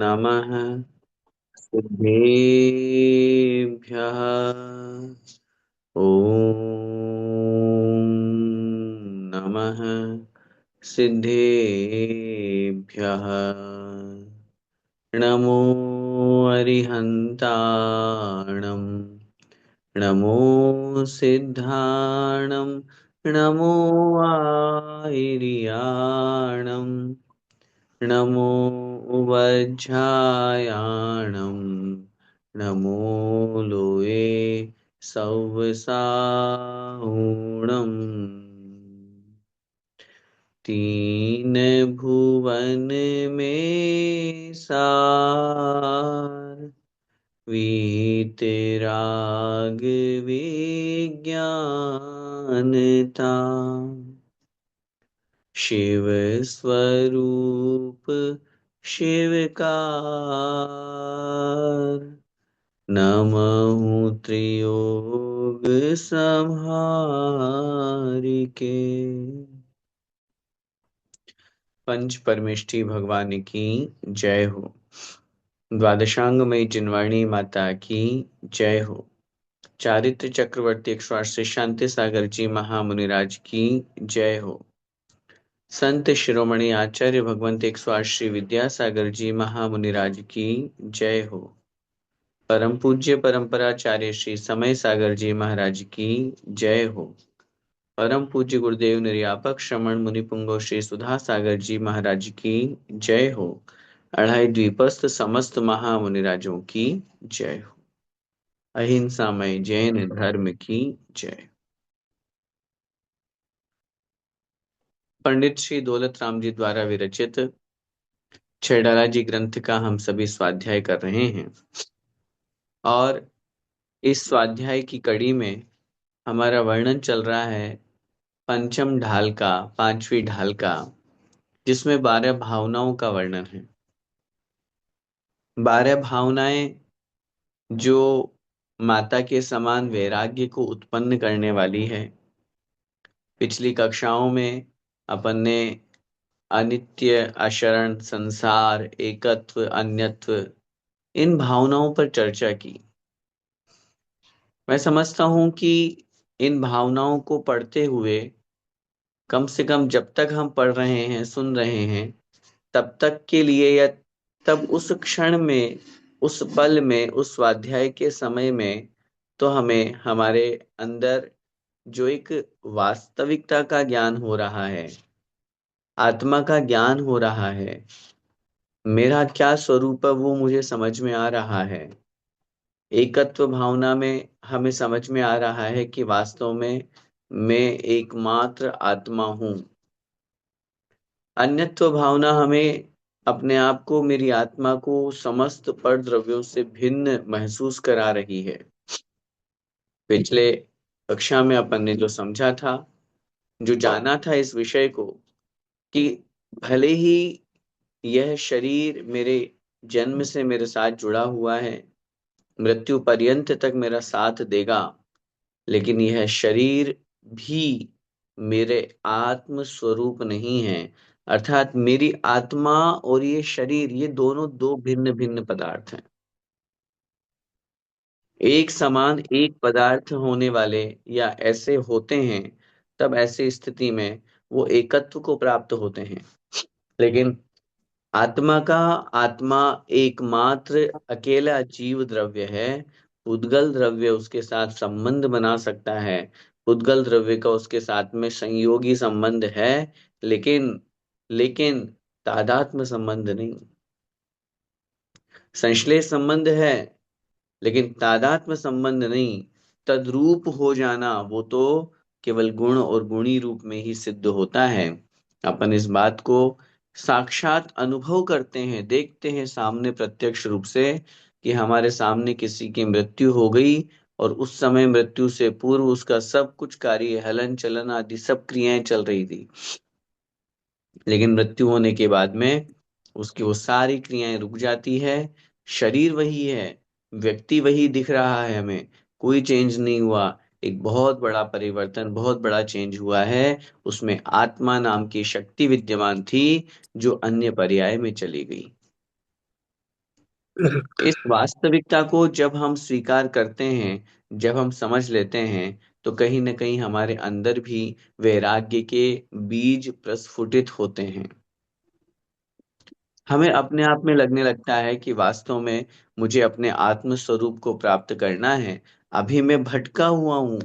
नमः सिद्धेभ्यः। ॐ नमः सिद्धेभ्यः। नमो अरिहन्ताणं नमो सिद्धाणं नमो आयर्याणं नमो वज्झायाणं नमो लोये सव्साहुणम्। तीन भुवन में सार वीतराग विज्ञानता शिव स्वरूप शिवकार नमः त्रियोग संहारिके। पंच परमेष्ठी भगवान की जय हो। द्वादशांगमयी जिनवाणी माता की जय हो। चारित्र चक्रवर्ती 108 शांति सागर जी महामुनिराज की जय हो। संत शिरोमणि आचार्य भगवंत 108 श्री विद्यासागर जी महामुनिराज की जय हो। परम पूज्य परंपराचार्य श्री समय सागर जी महाराज की जय हो। परम पूज्य गुरुदेव निर्यापक श्रमण मुनि पुंगव श्री सुधा सागर जी महाराज की जय हो। अढ़ाई द्वीपस्थ समस्त महामुनिराजों की जय हो। अहिंसामय जैन धर्म की जय। पंडित श्री दौलत राम जी द्वारा विरचित छेड़ाला जी ग्रंथ का हम सभी स्वाध्याय कर रहे हैं और इस स्वाध्याय की कड़ी में हमारा वर्णन चल रहा है पंचम ढाल का, पांचवी ढाल का, जिसमें 12 भावनाओं का वर्णन है। 12 भावनाएं जो माता के समान वैराग्य को उत्पन्न करने वाली है। पिछली कक्षाओं में अपन ने अनित्य, अशरण, संसार, एकत्व, अन्यत्व, इन भावनाओं पर चर्चा की। मैं समझता हूं कि इन भावनाओं को पढ़ते हुए कम से कम जब तक हम पढ़ रहे हैं, सुन रहे हैं, तब तक के लिए या तब उस क्षण में, उस पल में, उस स्वाध्याय के समय में तो हमें हमारे अंदर जो एक वास्तविकता का ज्ञान हो रहा है, आत्मा का ज्ञान हो रहा है, मेरा क्या स्वरूप है वो मुझे समझ में आ रहा है। एकत्व भावना में हमें समझ में आ रहा है कि वास्तव में मैं एकमात्र आत्मा हूं। अन्यत्व भावना हमें अपने आप को, मेरी आत्मा को समस्त पर द्रव्यों से भिन्न महसूस करा रही है। पिछले कक्षा में अपन ने जो समझा था, जो जाना था इस विषय को, कि भले ही यह शरीर मेरे जन्म से मेरे साथ जुड़ा हुआ है, मृत्यु पर्यंत तक मेरा साथ देगा, लेकिन यह शरीर भी मेरे आत्म स्वरूप नहीं है। अर्थात मेरी आत्मा और ये शरीर, ये दोनों दो भिन्न भिन्न पदार्थ हैं। एक समान एक पदार्थ होने वाले या ऐसे होते हैं, तब ऐसी स्थिति में वो एकत्व को प्राप्त होते हैं। लेकिन आत्मा का, आत्मा एकमात्र अकेला जीव द्रव्य है। पुद्गल द्रव्य उसके साथ संबंध बना सकता है, पुद्गल द्रव्य का उसके साथ में संयोगी संबंध है, लेकिन लेकिन तादात्म्य संबंध नहीं। संश्लेष संबंध है, लेकिन तादात्म्य संबंध नहीं। तद्रूप हो जाना वो तो केवल गुण और गुणी रूप में ही सिद्ध होता है। अपन इस बात को साक्षात अनुभव करते हैं, देखते हैं सामने प्रत्यक्ष रूप से, कि हमारे सामने किसी की मृत्यु हो गई और उस समय मृत्यु से पूर्व उसका सब कुछ कार्य, हलन चलन आदि सब क्रियाएं चल रही थी, लेकिन मृत्यु होने के बाद में उसकी वो सारी क्रियाएं रुक जाती है। शरीर वही है, व्यक्ति वही दिख रहा है, हमें कोई चेंज नहीं हुआ। एक बहुत बड़ा परिवर्तन, बहुत बड़ा चेंज हुआ है। उसमें आत्मा नाम की शक्ति विद्यमान थी, जो अन्य पर्याय में चली गई। इस वास्तविकता को जब हम स्वीकार करते हैं, जब हम समझ लेते हैं, तो कहीं ना कहीं हमारे अंदर भी वैराग्य के बीज प्रस्फुटित होते हैं। हमें अपने आप में लगने लगता है कि वास्तव में मुझे अपने आत्म स्वरूप को प्राप्त करना है। अभी मैं भटका हुआ हूँ।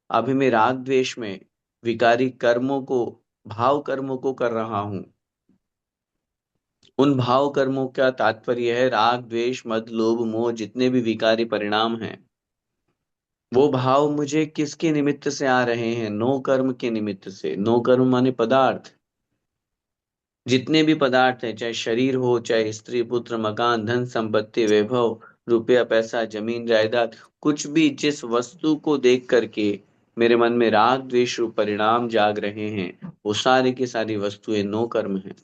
अभी मैं राग द्वेष में विकारी कर्मों को, भाव कर्मों को कर रहा हूँ। उन भाव कर्मों का तात्पर्य है राग द्वेष मद लोभ मोह, जितने भी विकारी परिणाम हैं, वो भाव मुझे किसके निमित्त से आ रहे हैं? नो कर्म के निमित्त से। नो कर्म माने पदार्थ। जितने भी पदार्थ हैं, चाहे शरीर हो, चाहे स्त्री पुत्र मकान धन संपत्ति वैभव, रुपया पैसा जमीन जायदाद, कुछ भी जिस वस्तु को देख करके मेरे मन में राग द्वेष रूप परिणाम जाग रहे हैं, वो सारी की सारी वस्तुएं नो कर्म है।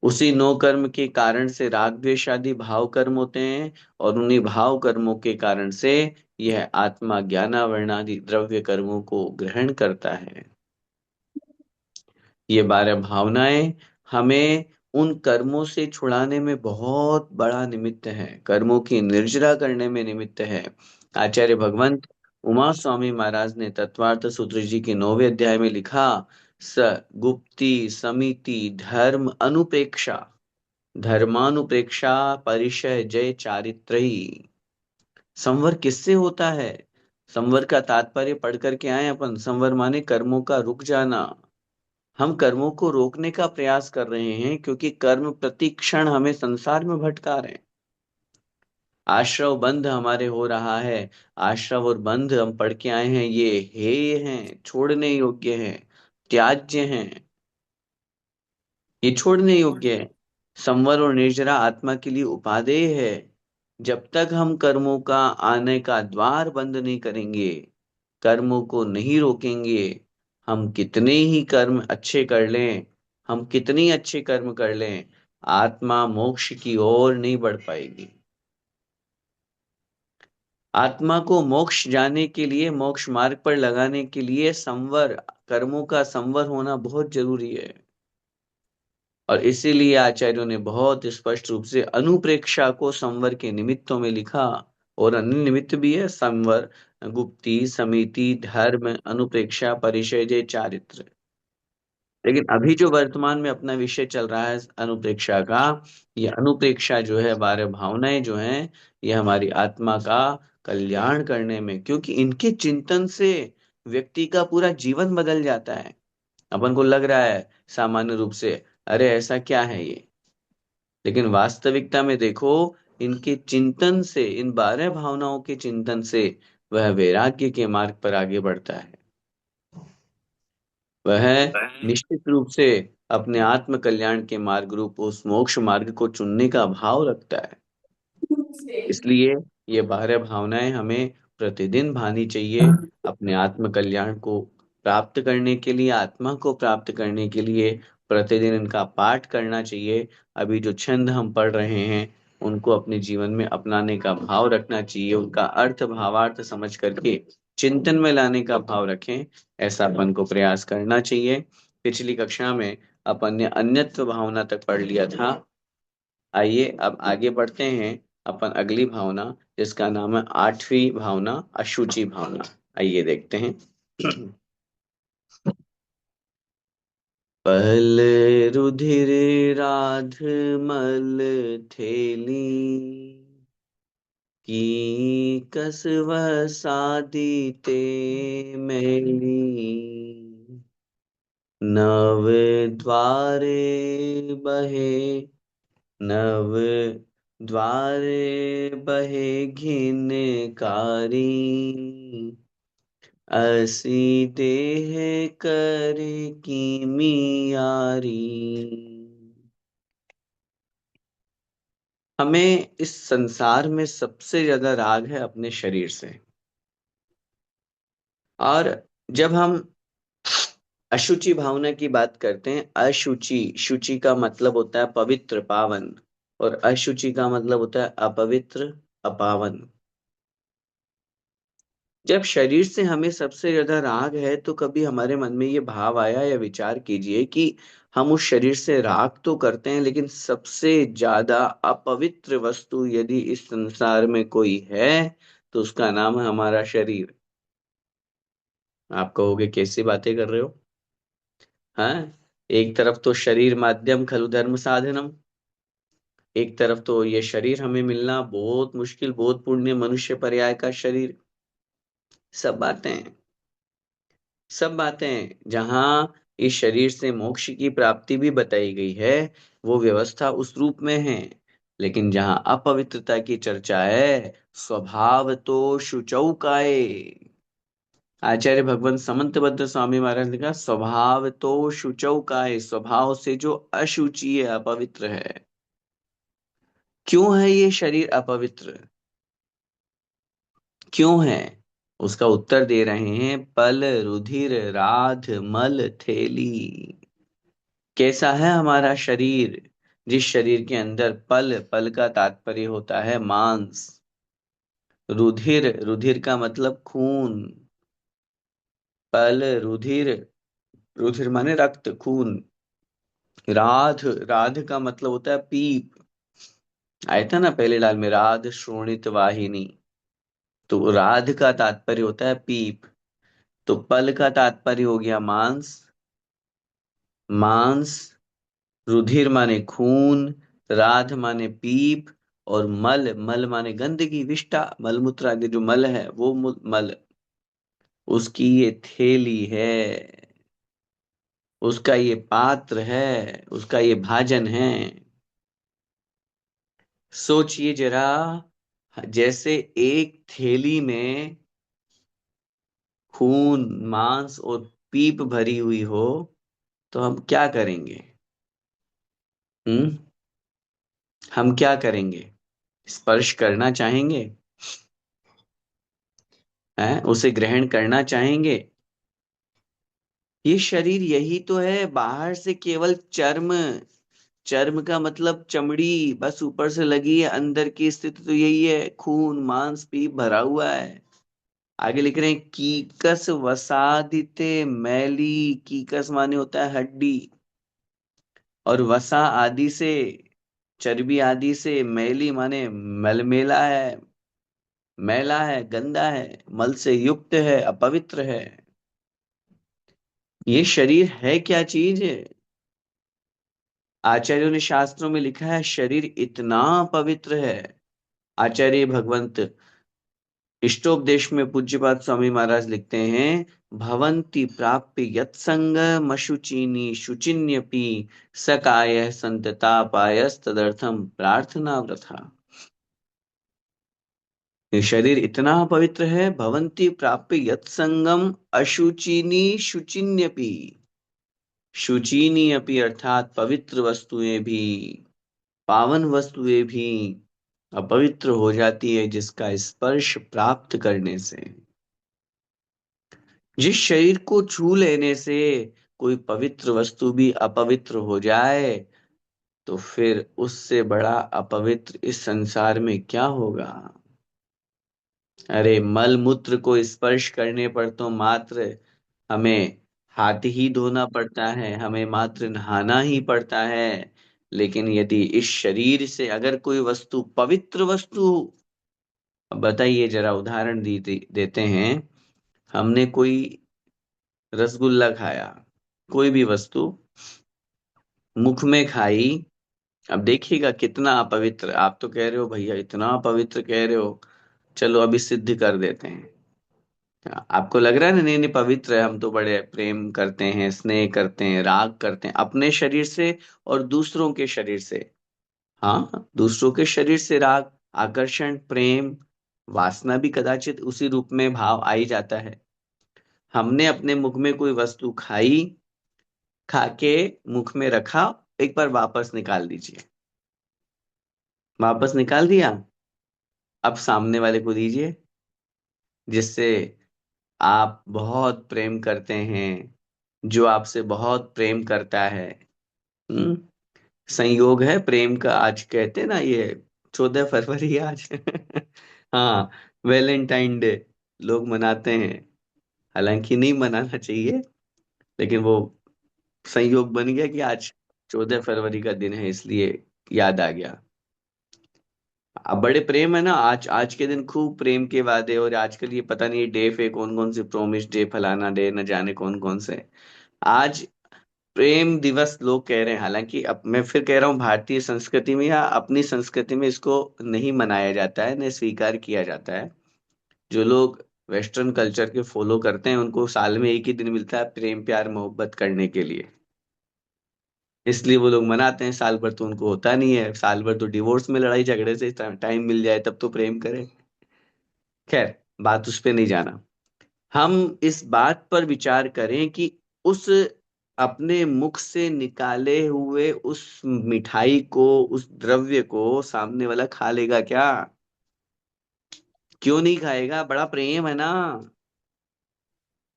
उसी नो कर्म के कारण से राग द्वेष आदि भाव कर्म होते हैं, और उन्हीं भाव कर्मों के कारण से यह आत्मा ज्ञानावरण आदि द्रव्य कर्मों को ग्रहण करता है। ये 12 भावनाएं हमें उन कर्मों से छुड़ाने में बहुत बड़ा निमित्त है, कर्मों की निर्जरा करने में निमित्त है। आचार्य भगवंत उमा स्वामी महाराज ने तत्वार्थ सूत्र जी के 9वें अध्याय में लिखा, स गुप्ति समिति धर्म अनुपेक्षा, धर्मानुप्रेक्षा परिचय जय चारित्री। संवर किससे होता है? संवर का तात्पर्य पढ़ करके आए अपन। संवर माने कर्मों का रुक जाना। हम कर्मों को रोकने का प्रयास कर रहे हैं, क्योंकि कर्म प्रति क्षण हमें संसार में भटका रहे हैं। आश्रव बंध हमारे हो रहा है। आश्रव और बंध हम पढ़ के आए हैं, ये हेय हैं, छोड़ने योग्य हैं, त्याज्य हैं, ये छोड़ने योग्य है। संवर और निर्जरा आत्मा के लिए उपादेय है। जब तक हम कर्मों का आने का द्वार बंद नहीं करेंगे, कर्मों को नहीं रोकेंगे, हम कितने ही कर्म अच्छे कर लें, हम कितनी अच्छे कर्म कर लें, आत्मा मोक्ष की ओर नहीं बढ़ पाएगी। आत्मा को मोक्ष जाने के लिए, मोक्ष मार्ग पर लगाने के लिए संवर, कर्मों का संवर होना बहुत जरूरी है। और इसीलिए आचार्यों ने बहुत स्पष्ट रूप से अनुप्रेक्षा को संवर के निमित्तों में लिखा। और अन्य निमित्त भी है, संवर गुप्ति समिति धर्म अनुप्रेक्षा परिचय जय चारित्र। लेकिन अभी जो वर्तमान में अपना विषय चल रहा है अनुप्रेक्षा का, ये अनुप्रेक्षा जो है, 12 भावनाएं जो हैं, ये हमारी आत्मा का कल्याण करने में, क्योंकि इनके चिंतन से व्यक्ति का पूरा जीवन बदल जाता है। अपन को लग रहा है सामान्य रूप से, अरे ऐसा क्या है ये, लेकिन वास्तविकता में देखो, इनके चिंतन से, इन 12 भावनाओं के चिंतन से वह वैराग्य के मार्ग पर आगे बढ़ता है। वह निश्चित रूप से अपने आत्म कल्याण के मार्ग रूप उस मोक्ष मार्ग को चुनने का भाव रखता है। इसलिए ये 12 भावनाएं हमें प्रतिदिन भानी चाहिए, अपने आत्म कल्याण को प्राप्त करने के लिए, आत्मा को प्राप्त करने के लिए प्रतिदिन इनका पाठ करना चाहिए। अभी जो छंद हम पढ़ रहे हैं, उनको अपने जीवन में अपनाने का भाव रखना चाहिए, उनका अर्थ भावार्थ समझ करके चिंतन में लाने का भाव रखें, ऐसा अपन को प्रयास करना चाहिए। पिछली कक्षा में अपन ने अन्यत्व भावना तक पढ़ लिया था। आइए अब आगे बढ़ते हैं अपन अगली भावना, जिसका नाम है 8वीं भावना, अशुचि भावना। आइए देखते हैं। पहल रुधिर राध मल थेली, की कसव सादी ते मैली, नव द्वारे बहे, नव द्वारे बहे घिनकारी, असी देह करे की मियारी। हमें इस संसार में सबसे ज्यादा राग है अपने शरीर से। और जब हम अशुचि भावना की बात करते हैं, अशुचि, शुचि का मतलब होता है पवित्र पावन, और अशुचि का मतलब होता है अपवित्र अपावन। जब शरीर से हमें सबसे ज्यादा राग है तो कभी हमारे मन में ये भाव आया या विचार कीजिए कि हम उस शरीर से राग तो करते हैं, लेकिन सबसे ज्यादा अपवित्र वस्तु यदि इस संसार में कोई है तो उसका नाम है हमारा शरीर। आप कहोगे कैसी बातें कर रहे हो? हाँ, एक तरफ तो शरीर माध्यम खलु धर्म साधनम, एक तरफ तो ये शरीर हमें मिलना बहुत मुश्किल, बहुत पुण्य, मनुष्य पर्याय का शरीर। सब बातें, सब बातें जहां इस शरीर से मोक्ष की प्राप्ति भी बताई गई है, वो व्यवस्था उस रूप में है। लेकिन जहां अपवित्रता की चर्चा है, स्वभाव तो शुचौ काए। आचार्य भगवान समंतभद्र स्वामी महाराज ने कहा, स्वभाव तो शुचौ काए, स्वभाव से जो अशुचि है, अपवित्र है। क्यों है ये शरीर अपवित्र? क्यों है? उसका उत्तर दे रहे हैं, पल रुधिर राध मल थेली। कैसा है हमारा शरीर? जिस शरीर के अंदर पल, पल का तात्पर्य होता है मांस, रुधिर, रुधिर का मतलब खून, पल रुधिर, रुधिर माने रक्त, खून, राध, राध का मतलब होता है पीप। आया था ना पहले डाल में, राध शोणित वाहिनी। तो राध का तात्पर्य होता है पीप। तो पल का तात्पर्य हो गया मांस, मांस, रुधिर माने खून, राध माने पीप, और मल, मल माने गंदगी, विष्ठा, मलमूत्र आदि जो मल है वो मल, उसकी ये थैली है, उसका ये पात्र है, उसका ये भाजन है। सोचिए जरा, जैसे एक थैली में खून, मांस और पीप भरी हुई हो, तो हम क्या करेंगे? हम्म, हम क्या करेंगे? स्पर्श करना चाहेंगे? हैं, उसे ग्रहण करना चाहेंगे? ये शरीर यही तो है, बाहर से केवल चर्म, चर्म का मतलब चमड़ी बस ऊपर से लगी है, अंदर की स्थिति तो यही है, खून मांस पीप भरा हुआ है। आगे लिख रहे हैं, कीकस वसादिते मैली, कीकस माने होता है हड्डी, और वसा आदि से, चर्बी आदि से, मैली माने मलमेला है, मैला है, गंदा है, मल से युक्त है, अपवित्र है। ये शरीर है क्या चीज? आचार्यों ने शास्त्रों में लिखा है, शरीर इतना पवित्र है। आचार्य भगवंत इष्टोपदेश में पूज्यपाद स्वामी महाराज लिखते हैं, भवन्ति प्राप्य यत्संगमशुचिनी शुचिन्यपि सकाय संततापायस्तदर्थम प्रार्थना वृथा। ये शरीर इतना पवित्र है, भवन्ति प्राप्य यत्संगम अशुचिनी शुचिन्यपि, शुचिनी अपि अर्थात पवित्र वस्तुएं भी, पावन वस्तुएं भी अपवित्र हो जाती है जिसका स्पर्श प्राप्त करने से। जिस शरीर को छू लेने से कोई पवित्र वस्तु भी अपवित्र हो जाए, तो फिर उससे बड़ा अपवित्र इस संसार में क्या होगा? अरे मल मूत्र को स्पर्श करने पर तो मात्र हमें हाथ ही धोना पड़ता है, हमें मात्र नहाना ही पड़ता है। लेकिन यदि इस शरीर से अगर कोई वस्तु पवित्र वस्तु, अब बताइए जरा, उदाहरण देते हैं। हमने कोई रसगुल्ला खाया, कोई भी वस्तु मुख में खाई, अब देखिएगा कितना अपवित्र। आप तो कह रहे हो भैया इतना अपवित्र कह रहे हो, चलो अभी सिद्ध कर देते हैं। आपको लग रहा है ना, नहीं नहीं पवित्र है, हम तो बड़े प्रेम करते हैं, स्नेह करते हैं, राग करते हैं अपने शरीर से और दूसरों के शरीर से। हाँ, दूसरों के शरीर से राग, आकर्षण, प्रेम, वासना भी कदाचित उसी रूप में भाव आ ही जाता है। हमने अपने मुख में कोई वस्तु खाई, खा के मुख में रखा, एक बार वापस निकाल दीजिए, वापस निकाल दिया, अब सामने वाले को दीजिए जिससे आप बहुत प्रेम करते हैं, जो आपसे बहुत प्रेम करता है। हम्म, संयोग है प्रेम का, आज कहते हैं ना ये 14 फरवरी आज हाँ, वैलेंटाइन डे। लोग मनाते हैं। हालांकि नहीं मनाना चाहिए, लेकिन वो संयोग बन गया कि आज 14 फरवरी का दिन है, इसलिए याद आ गया। अब बड़े प्रेम है ना, आज आज के दिन खूब प्रेम के वादे, और आजकल ये पता नहीं डे पे कौन कौन से प्रोमिस डे, फलाना डे, न जाने कौन कौन से। आज प्रेम दिवस लोग कह रहे हैं, हालांकि अब मैं फिर कह रहा हूँ, भारतीय संस्कृति में या अपनी संस्कृति में इसको नहीं मनाया जाता है, न स्वीकार किया जाता है। जो लोग वेस्टर्न कल्चर के फॉलो करते हैं उनको साल में एक ही दिन मिलता है प्रेम प्यार मोहब्बत करने के लिए, इसलिए वो लोग मनाते हैं। साल भर तो उनको होता नहीं है, साल भर तो डिवोर्स में लड़ाई झगड़े से टाइम मिल जाए तब तो प्रेम करें। खैर, बात उस पे नहीं जाना। हम इस बात पर विचार करें कि उस अपने मुख से निकाले हुए उस मिठाई को, उस द्रव्य को सामने वाला खा लेगा क्या? क्यों नहीं खाएगा? बड़ा प्रेम है ना।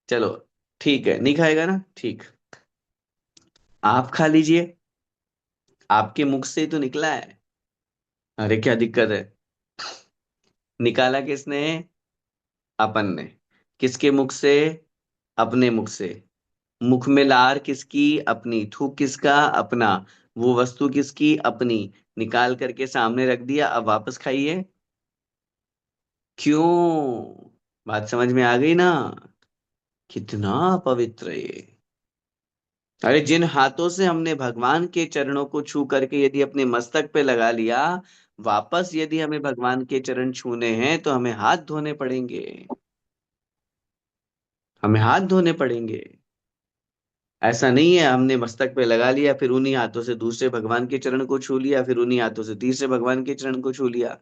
चलो, ठीक है, नहीं खाएगा ना, ठीक। आप खा लीजिए, आपके मुख से ही तो निकला है। अरे क्या दिक्कत है? निकाला किसने? अपन ने। किसके मुख से? अपने मुख से। मुख में लार किसकी? अपनी। थूक किसका? अपना। वो वस्तु किसकी? अपनी। निकाल करके सामने रख दिया, अब वापस खाइए। क्यों? बात समझ में आ गई ना? कितना पवित्र है ये। अरे जिन हाथों से हमने भगवान के चरणों को छू करके यदि अपने मस्तक पे लगा लिया, वापस यदि हमें भगवान के चरण छूने हैं तो हमें हाथ धोने पड़ेंगे। हमें हाथ धोने पड़ेंगे। ऐसा नहीं है हमने मस्तक पे लगा लिया फिर उन्हीं हाथों से दूसरे भगवान के चरण को छू लिया, फिर उन्हीं हाथों से तीसरे भगवान के चरण को छू लिया।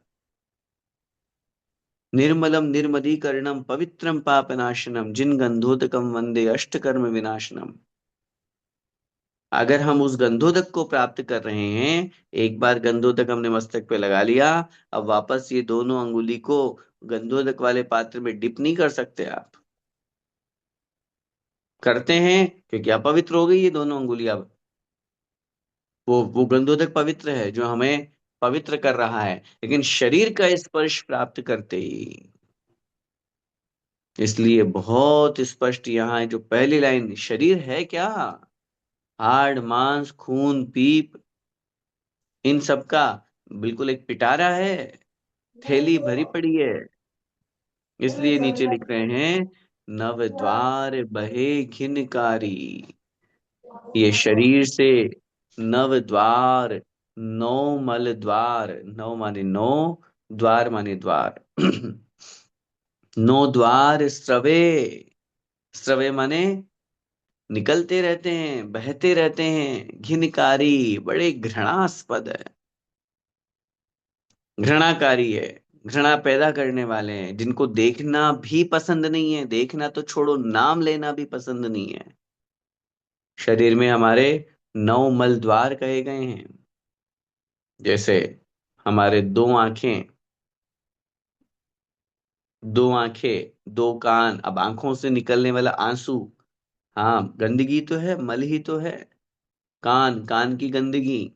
निर्मलम निर्मलीकरणम पवित्रम पापनाशनम जिन गंधोदकम वंदे अष्टकर्म विनाशनम। अगर हम उस गंधोदक को प्राप्त कर रहे हैं, एक बार गंधोदक हमने मस्तक पे लगा लिया, अब वापस ये दोनों अंगुली को गंधोदक वाले पात्र में डिप नहीं कर सकते आप। करते हैं क्योंकि अपवित्र हो गई ये दोनों अंगुली अब। वो गंधोदक पवित्र है जो हमें पवित्र कर रहा है, लेकिन शरीर का स्पर्श प्राप्त करते ही। इसलिए बहुत स्पष्ट यहाँ है जो पहली लाइन, शरीर है क्या? हाड़ मांस खून पीप, इन सब का बिल्कुल एक पिटारा है, थैली भरी पड़ी है। इसलिए नीचे लिख रहे हैं, नव द्वार बहे घिनकारी। ये शरीर से नव द्वार, नौ मल द्वार, नौ माने नौ, द्वार माने द्वार। नौ द्वार स्रवे। स्रवे माने निकलते रहते हैं, बहते रहते हैं, घिनकारी, बड़े घृणास्पद है, घृणाकारी है, घृणा पैदा करने वाले हैं, जिनको देखना भी पसंद नहीं है, देखना तो छोड़ो नाम लेना भी पसंद नहीं है। शरीर में हमारे 9 मल द्वार कहे गए हैं। जैसे हमारे दो आंखें, दो कान, अब आंखों से निकलने वाला आंसू, हाँ गंदगी तो है, मल ही तो है। कान, कान की गंदगी।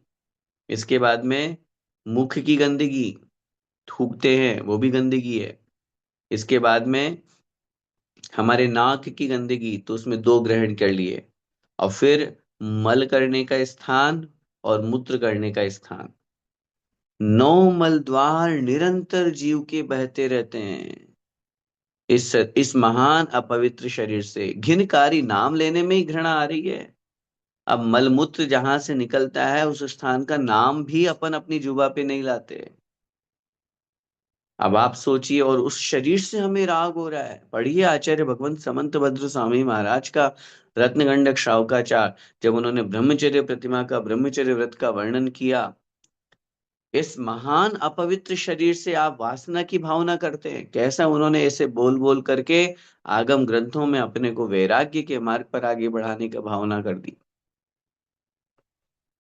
इसके बाद में मुख की गंदगी, थूकते हैं वो भी गंदगी है। इसके बाद में हमारे नाक की गंदगी, तो उसमें दो ग्रहण कर लिए। और फिर मल करने का स्थान और मूत्र करने का स्थान। 9 मल द्वार निरंतर जीव के बहते रहते हैं इस महान अपवित्र शरीर से। घिनकारी, नाम लेने में ही घृणा आ रही है। अब मलमूत्र जहां से निकलता है उस स्थान का नाम भी अपन अपनी जुबा पे नहीं लाते। अब आप सोचिए, और उस शरीर से हमें राग हो रहा है। पढ़िए आचार्य भगवंत समंत भद्र स्वामी महाराज का रत्नगंडक शाहुकाचार, जब उन्होंने ब्रह्मचर्य प्रतिमा का, ब्रह्मचर्य व्रत का वर्णन किया। इस महान अपवित्र शरीर से आप वासना की भावना करते हैं, कैसा उन्होंने ऐसे बोल बोल करके आगम ग्रंथों में अपने को वैराग्य के मार्ग पर आगे बढ़ाने का भावना कर दी।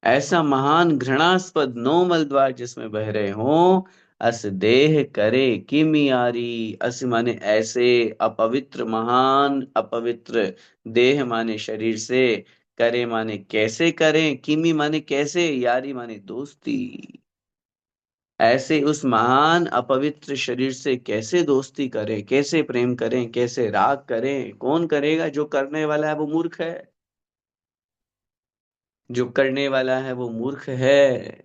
ऐसा महान घृणास्पद 9 मल द्वार जिसमें बह रहे हो, अस देह करे किमियारी। अस माने ऐसे अपवित्र, महान अपवित्र, देह माने शरीर से, करे माने कैसे करें, किमी माने कैसे, यारी माने दोस्ती। ऐसे उस महान अपवित्र शरीर से कैसे दोस्ती करें, कैसे प्रेम करें, कैसे राग करें? कौन करेगा? जो करने वाला है वो मूर्ख है। जो करने वाला है वो मूर्ख है।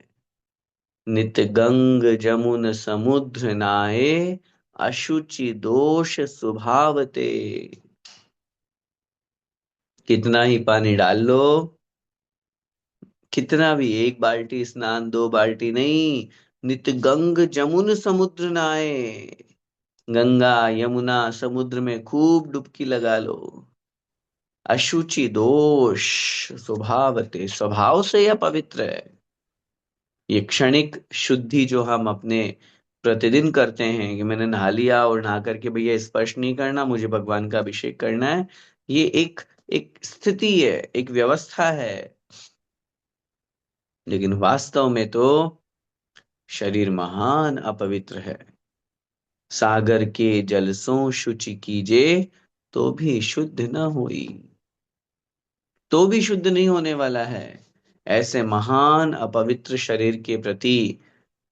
नित गंग जमुन समुद्र नाए, अशुचि दोष स्वभाव ते। कितना ही पानी डाल लो, कितना भी, एक बाल्टी स्नान, दो बाल्टी नहीं, नित गंग जमुन समुद्र नहाए। गंगा यमुना समुद्र में खूब डुबकी लगा लो। अशुचि दोष स्वभावते, स्वभाव से यह पवित्र है। ये क्षणिक शुद्धि जो हम अपने प्रतिदिन करते हैं कि मैंने नहा लिया और नहा करके भैया स्पर्श नहीं करना, मुझे भगवान का अभिषेक करना है, ये एक एक स्थिति है, एक व्यवस्था है। लेकिन वास्तव में तो शरीर महान अपवित्र है। सागर के जल सो शुचि कीजे, तो भी शुद्ध न हुई। तो भी शुद्ध नहीं होने वाला है। ऐसे महान अपवित्र शरीर के प्रति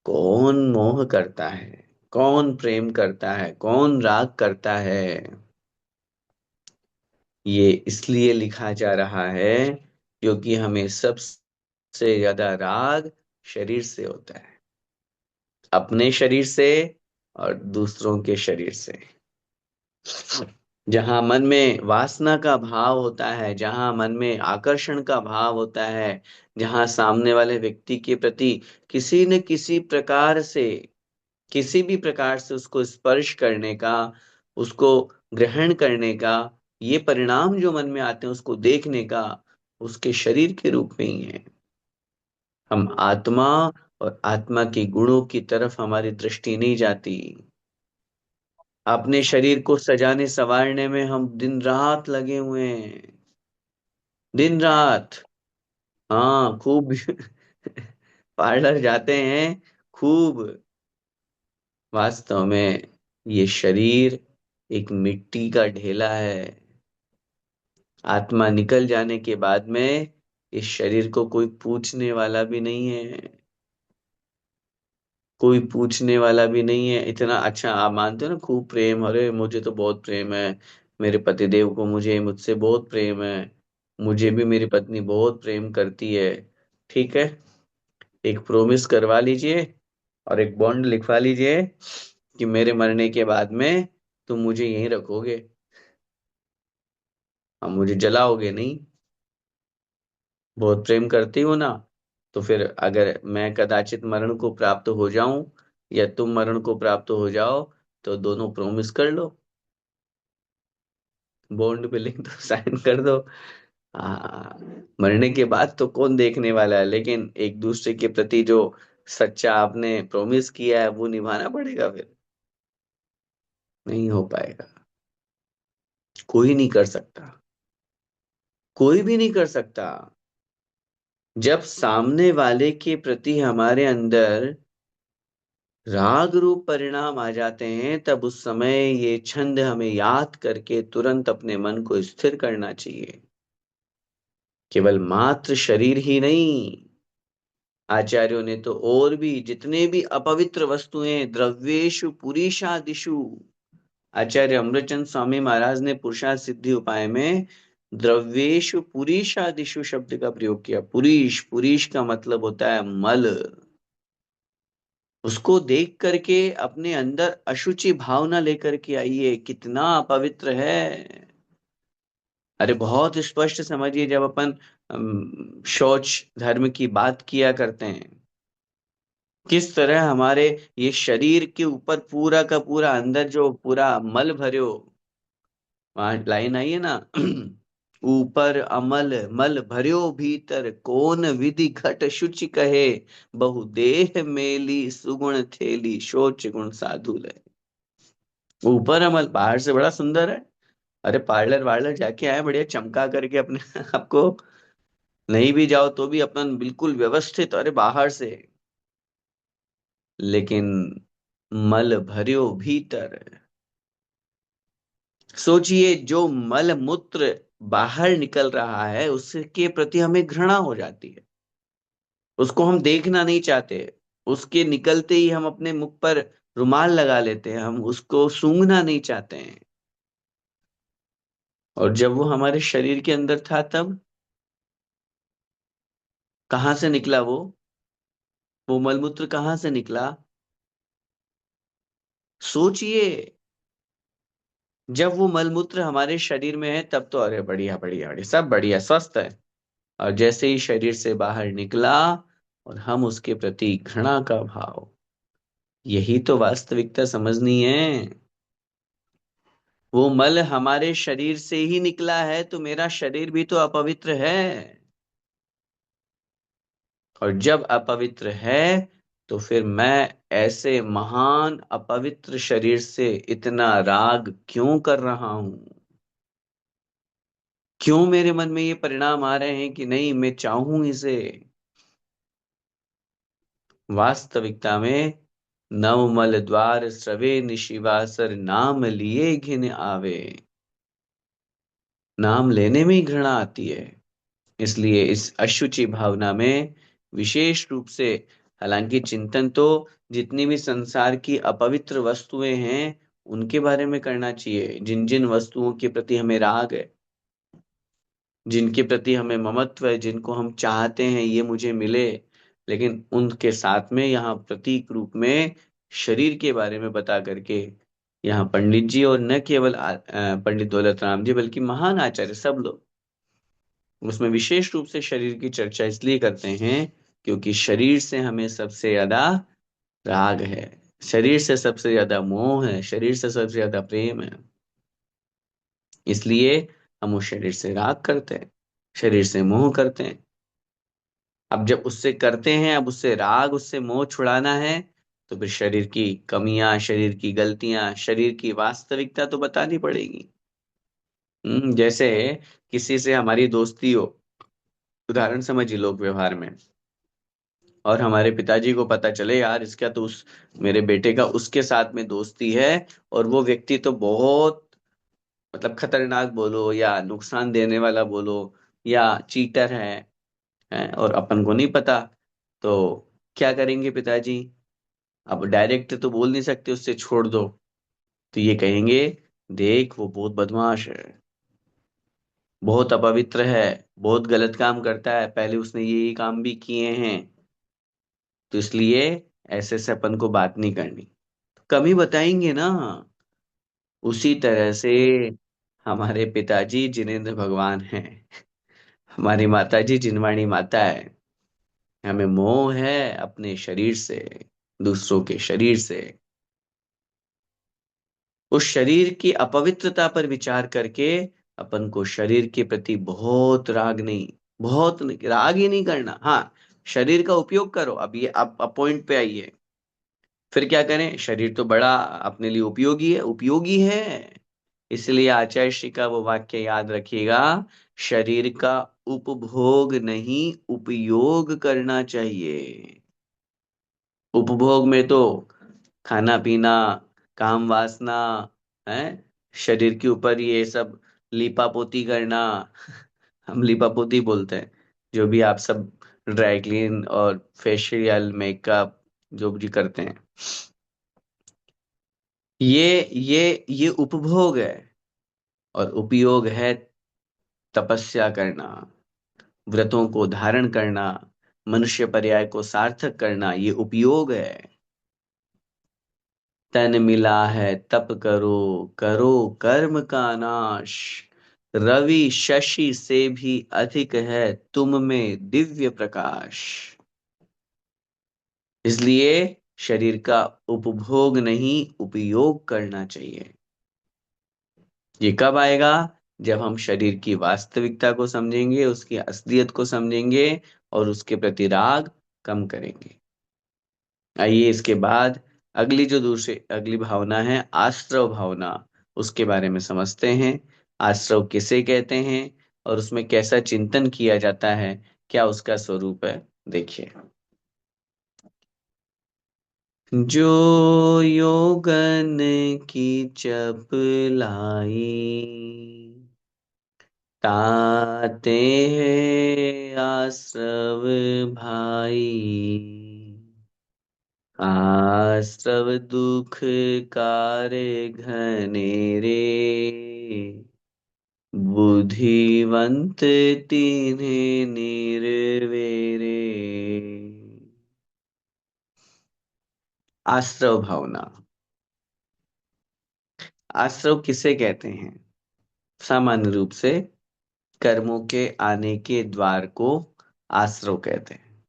कौन मोह करता है, कौन प्रेम करता है, कौन राग करता है? ये इसलिए लिखा जा रहा है क्योंकि हमें सबसे ज्यादा राग शरीर से होता है, अपने शरीर से और दूसरों के शरीर से। जहां मन में वासना का भाव होता है, जहां मन में आकर्षण का भाव होता है, जहां सामने वाले व्यक्ति के प्रति किसी न किसी प्रकार से, किसी भी प्रकार से उसको स्पर्श करने का, उसको ग्रहण करने का, ये परिणाम जो मन में आते हैं उसको देखने का, उसके शरीर के रूप में ही है। हम आत्मा और आत्मा के गुणों की तरफ हमारी दृष्टि नहीं जाती। अपने शरीर को सजाने संवारने में हम दिन रात लगे हुए हैं। दिन रात। हाँ खूब। पार्लर जाते हैं खूब। वास्तव में ये शरीर एक मिट्टी का ढेला है। आत्मा निकल जाने के बाद में इस शरीर को कोई पूछने वाला भी नहीं है। कोई पूछने वाला भी नहीं है। इतना अच्छा आप मानते हो ना, खूब प्रेम, अरे मुझे तो बहुत प्रेम है, मेरे पतिदेव को मुझे मुझसे बहुत प्रेम है, मुझे भी मेरी पत्नी बहुत प्रेम करती है। ठीक है, एक प्रोमिस करवा लीजिए और एक बॉन्ड लिखवा लीजिए कि मेरे मरने के बाद में तुम मुझे यहीं रखोगे, हम मुझे जलाओगे नहीं। बहुत प्रेम करती हो ना, तो फिर अगर मैं कदाचित मरण को प्राप्त हो जाऊं या तुम मरण को प्राप्त हो जाओ, तो दोनों प्रॉमिस कर लो, बॉन्ड पे लिख दो, साइन कर दो। हाँ, मरने के बाद तो कौन देखने वाला है, लेकिन एक दूसरे के प्रति जो सच्चा आपने प्रॉमिस किया है वो निभाना पड़ेगा। फिर नहीं हो पाएगा। कोई नहीं कर सकता, कोई भी नहीं कर सकता। जब सामने वाले के प्रति हमारे अंदर राग रूप परिणाम आ जाते हैं, तब उस समय ये छंद हमें याद करके तुरंत अपने मन को स्थिर करना चाहिए। केवल मात्र शरीर ही नहीं, आचार्यों ने तो और भी जितने भी अपवित्र वस्तुएं, द्रव्येषु पुरीषादिषु, आचार्य अमृतचंद स्वामी महाराज ने पुरुषार्थ सिद्धि उपाय में द्रव्येषु पुरीषादिषु शब्द का प्रयोग किया। पुरीष, पुरीष का मतलब होता है मल। उसको देख करके अपने अंदर अशुचि भावना लेकर के आइए, कितना अपवित्र है। अरे बहुत स्पष्ट समझिए, जब अपन शौच धर्म की बात किया करते हैं, किस तरह हमारे ये शरीर के ऊपर पूरा का पूरा अंदर जो पूरा मल भरे हो, वहां लाइन आई है ना। ऊपर अमल मल भर्यो भीतर, कौन विधि घट शुचि कहे, बहुदेह मेली सुगुण थेली, शोच गुण साधु लय। ऊपर अमल, बाहर से बड़ा सुंदर है। अरे पार्लर वार्लर जाके आए बढ़िया चमका करके अपने आपको, नहीं भी जाओ तो भी अपन बिल्कुल व्यवस्थित, अरे बाहर से, लेकिन मल भर्यो भीतर। सोचिए, जो मल मूत्र बाहर निकल रहा है उसके प्रति हमें घृणा हो जाती है, उसको हम देखना नहीं चाहते, उसके निकलते ही हम अपने मुख पर रुमाल लगा लेते हैं, हम उसको सूंघना नहीं चाहते हैं। और जब वो हमारे शरीर के अंदर था तब कहाँ से निकला वो मलमूत्र कहाँ से निकला? सोचिए। जब वो मलमूत्र हमारे शरीर में है तब तो अरे बढ़िया बढ़िया बढ़िया, सब बढ़िया, स्वस्थ है। और जैसे ही शरीर से बाहर निकला और हम उसके प्रति घृणा का भाव, यही तो वास्तविकता समझनी है। वो मल हमारे शरीर से ही निकला है तो मेरा शरीर भी तो अपवित्र है। और जब अपवित्र है तो फिर मैं ऐसे महान अपवित्र शरीर से इतना राग क्यों कर रहा हूं? क्यों मेरे मन में ये परिणाम आ रहे हैं कि नहीं मैं चाहूं इसे? वास्तविकता में नवमल द्वार स्रवे निशिवासर नाम लिए घिन आवे। नाम लेने में ही घृणा आती है। इसलिए इस अशुचि भावना में विशेष रूप से, हालांकि चिंतन तो जितनी भी संसार की अपवित्र वस्तुएं हैं उनके बारे में करना चाहिए, जिन जिन वस्तुओं के प्रति हमें राग है, जिनके प्रति हमें ममत्व है, जिनको हम चाहते हैं ये मुझे मिले। लेकिन उनके साथ में यहाँ प्रतीक रूप में शरीर के बारे में बता करके यहाँ पंडित जी, और न केवल पंडित दौलत राम जी बल्कि महान आचार्य सब लोग उसमें विशेष रूप से शरीर की चर्चा इसलिए करते हैं क्योंकि शरीर से हमें सबसे ज्यादा राग है, शरीर से सबसे ज्यादा मोह है, शरीर से सबसे ज्यादा प्रेम है। इसलिए हम उस शरीर से राग करते हैं, शरीर से मोह करते हैं। अब जब उससे करते हैं, अब उससे राग उससे मोह छुड़ाना है, तो फिर शरीर की कमियां, शरीर की गलतियां, शरीर की वास्तविकता तो बतानी पड़ेगी। जैसे किसी से हमारी दोस्ती हो, उदाहरण समझिए लोक व्यवहार में, और हमारे पिताजी को पता चले यार इसका तो उस मेरे बेटे का उसके साथ में दोस्ती है, और वो व्यक्ति तो बहुत मतलब खतरनाक बोलो या नुकसान देने वाला बोलो या चीटर है और अपन को नहीं पता, तो क्या करेंगे पिताजी? अब डायरेक्ट तो बोल नहीं सकते उससे छोड़ दो, तो ये कहेंगे देख वो बहुत बदमाश है, बहुत अपवित्र है, बहुत गलत काम करता है, पहले उसने ये काम भी किए हैं, तो इसलिए ऐसे से अपन को बात नहीं करनी। कभी बताएंगे ना। उसी तरह से हमारे पिताजी जिनेंद्र भगवान हैं, हमारी माताजी जिनवाणी माता है। हमें मोह है अपने शरीर से, दूसरों के शरीर से। उस शरीर की अपवित्रता पर विचार करके अपन को शरीर के प्रति बहुत राग नहीं, बहुत नहीं, राग ही नहीं करना। हाँ, शरीर का उपयोग करो। अब ये अब पॉइंट पे आइए, फिर क्या करें? शरीर तो बड़ा अपने लिए उपयोगी है, उपयोगी है। इसलिए आचार्य श्री का वो वाक्य याद रखिएगा, शरीर का उपभोग नहीं उपयोग करना चाहिए। उपभोग में तो खाना पीना, काम वासना है, शरीर के ऊपर ये सब लीपापोती करना, हम लीपापोती बोलते हैं जो भी आप सब ड्राई क्लीन और फेशियल मेकअप जो भी करते हैं, ये उपभोग है। और उपयोग है तपस्या करना, व्रतों को धारण करना, मनुष्य पर्याय को सार्थक करना, ये उपयोग है। तन मिला है तप करो, करो कर्म का नाश, रवि शशि से भी अधिक है तुम में दिव्य प्रकाश। इसलिए शरीर का उपभोग नहीं उपयोग करना चाहिए। ये कब आएगा? जब हम शरीर की वास्तविकता को समझेंगे, उसकी असलियत को समझेंगे और उसके प्रति राग कम करेंगे। आइए इसके बाद अगली भावना है आश्रव भावना, उसके बारे में समझते हैं। आश्रव किसे कहते हैं और उसमें कैसा चिंतन किया जाता है, क्या उसका स्वरूप है, देखिए। जो योगन की चपलाई, ताते हैं आश्रव भाई, आश्रव दुख कारे घनेरे, बुद्धिवंत तिन्हे निर्वेरे। आश्रव भावना। आश्रव किसे कहते हैं? सामान्य रूप से कर्मों के आने के द्वार को आश्रव कहते हैं।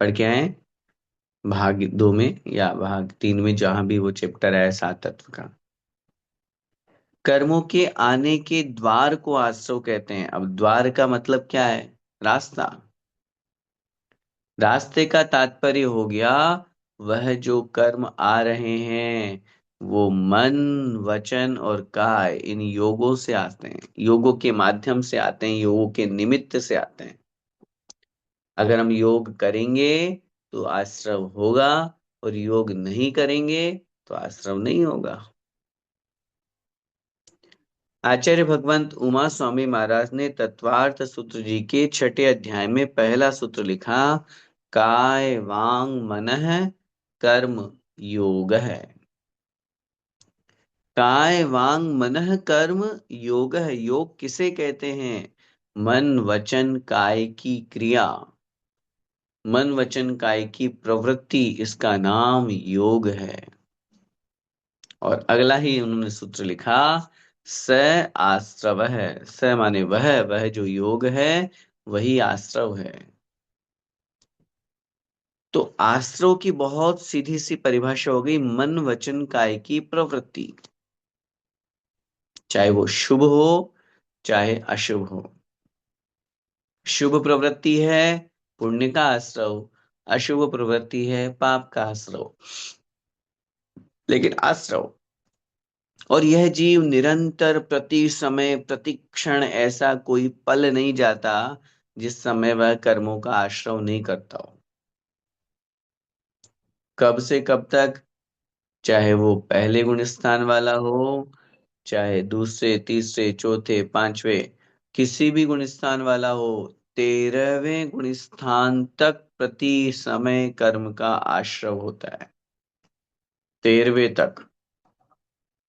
पर क्या है, भाग 2 में या भाग 3 में, जहां भी वो चैप्टर है 7 तत्व का, कर्मों के आने के द्वार को आश्रव कहते हैं। अब द्वार का मतलब क्या है? रास्ता। रास्ते का तात्पर्य हो गया वह जो कर्म आ रहे हैं, वो मन, वचन और काय, इन योगों से आते हैं, योगों के माध्यम से आते हैं, योगों के निमित्त से आते हैं। अगर हम योग करेंगे तो आश्रव होगा, और योग नहीं करेंगे तो आश्रव नहीं होगा। आचार्य भगवंत उमा स्वामी महाराज ने तत्वार्थ सूत्र जी के 6 अध्याय में पहला सूत्र लिखा, काय वांग मनः कर्म योग है। काय वांग मनः कर्म योग है। योग किसे कहते हैं? मन वचन काय की क्रिया, मन वचन काय की प्रवृत्ति, इसका नाम योग है। और अगला ही उन्होंने सूत्र लिखा, स आश्रव है। स माने वह जो योग है वही आश्रव है। तो आश्रव की बहुत सीधी सी परिभाषा हो गई, मन वचन काय की प्रवृत्ति, चाहे वो शुभ हो चाहे अशुभ हो। शुभ प्रवृत्ति है पुण्य का आश्रव, अशुभ प्रवृत्ति है पाप का आश्रव, लेकिन आश्रव। और यह जीव निरंतर प्रति समय प्रति क्षण ऐसा कोई पल नहीं जाता जिस समय वह कर्मों का आश्रव नहीं करता हो। कब से कब तक, चाहे वो पहले गुण स्थान वाला हो, चाहे दूसरे तीसरे चौथे पांचवे किसी भी गुण स्थान वाला हो, 13वें गुण स्थान तक प्रति समय कर्म का आश्रव होता है। 13वें तक।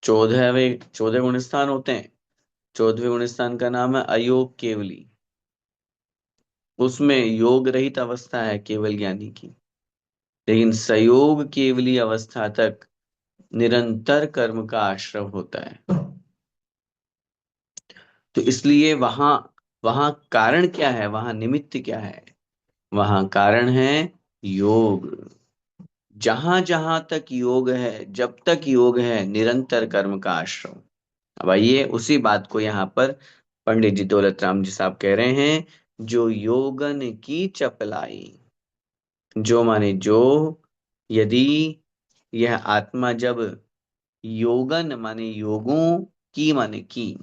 14 गुण स्थान होते हैं। 14वें गुण स्थान का नाम है अयोग केवली। उसमें योग रहित अवस्था है केवल ज्ञानी की, लेकिन सयोग केवली अवस्था तक निरंतर कर्म का आश्रव होता है। तो इसलिए वहां वहां कारण क्या है, वहां निमित्त क्या है? वहां कारण है योग। जहां जहां तक योग है, जब तक योग है, निरंतर कर्म का आश्रव। अब आइए उसी बात को यहाँ पर पंडित जी दौलत राम जी साहब कह रहे हैं, जो योगन की चपलाई। जो माने जो, यदि यह आत्मा जब, योगन माने योगों की, माने की,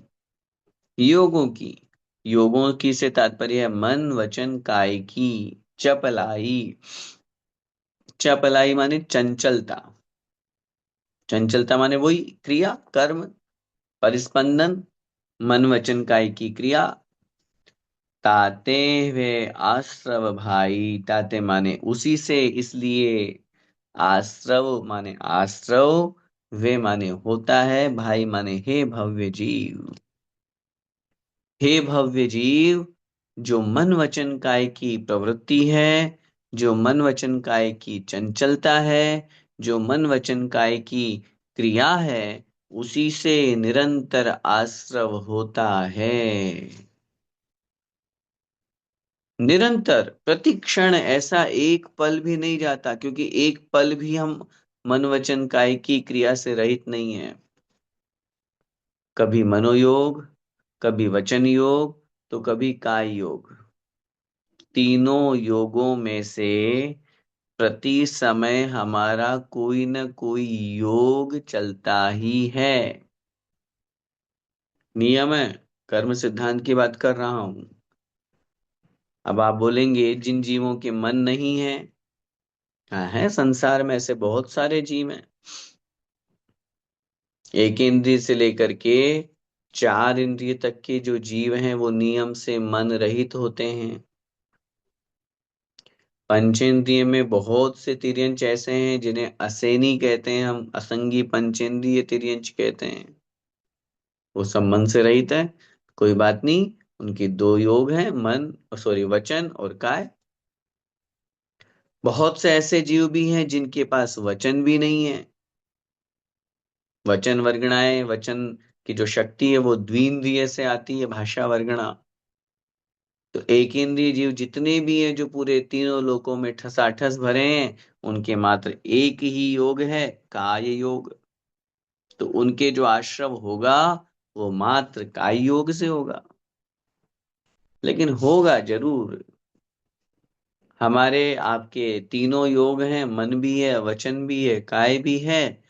योगों की, योगों की से तात्पर्य है मन वचन काय की चपलाई। चपलाई माने चंचलता। चंचलता माने वही क्रिया कर्म, परिस्पंदन, मन वचन काय की क्रिया। ताते वे आश्रव भाई, ताते माने उसी से, इसलिए आश्रव माने आश्रव, वे माने होता है, भाई माने हे भव्य जीव। हे भव्य जीव, जो मन वचन काय की प्रवृत्ति है, जो मन वचन काय की चंचलता है, जो मन वचन काय की क्रिया है, उसी से निरंतर आश्रव होता है। निरंतर प्रति क्षण ऐसा एक पल भी नहीं जाता, क्योंकि एक पल भी हम मन वचन काय की क्रिया से रहित नहीं है। कभी मनोयोग, कभी वचन योग, तो कभी काय योग। तीनों योगों में से प्रति समय हमारा कोई न कोई योग चलता ही है। नियम है। कर्म सिद्धांत की बात कर रहा हूं। अब आप बोलेंगे जिन जीवों के मन नहीं है, हाँ है, संसार में ऐसे बहुत सारे जीव हैं। एक इंद्रिय से लेकर के 4 इंद्रिय तक के जो जीव हैं वो नियम से मन रहित होते हैं। पंचेंद्रिय में बहुत से तिर्यंच ऐसे हैं जिन्हें असेनी कहते हैं, हम असंगी पंचेंद्रिय तिर्यंच कहते हैं। वो सब मन से रहित है, कोई बात नहीं। उनकी दो योग हैं, मन, सॉरी, वचन और काय। बहुत से ऐसे जीव भी हैं जिनके पास वचन भी नहीं है। वचन वर्गणाएं, वचन की जो शक्ति है वो द्विंद्रिय से आती है, भाषा वर्गणा। तो एक इंद्रिय जीव जितने भी हैं, जो पूरे तीनों लोकों में ठसाठस भरे हैं, उनके मात्र एक ही योग है, काय योग। तो उनके जो आश्रव होगा वो मात्र काय योग से होगा, लेकिन होगा जरूर। हमारे आपके तीनों योग हैं, मन भी है, वचन भी है, काय भी है।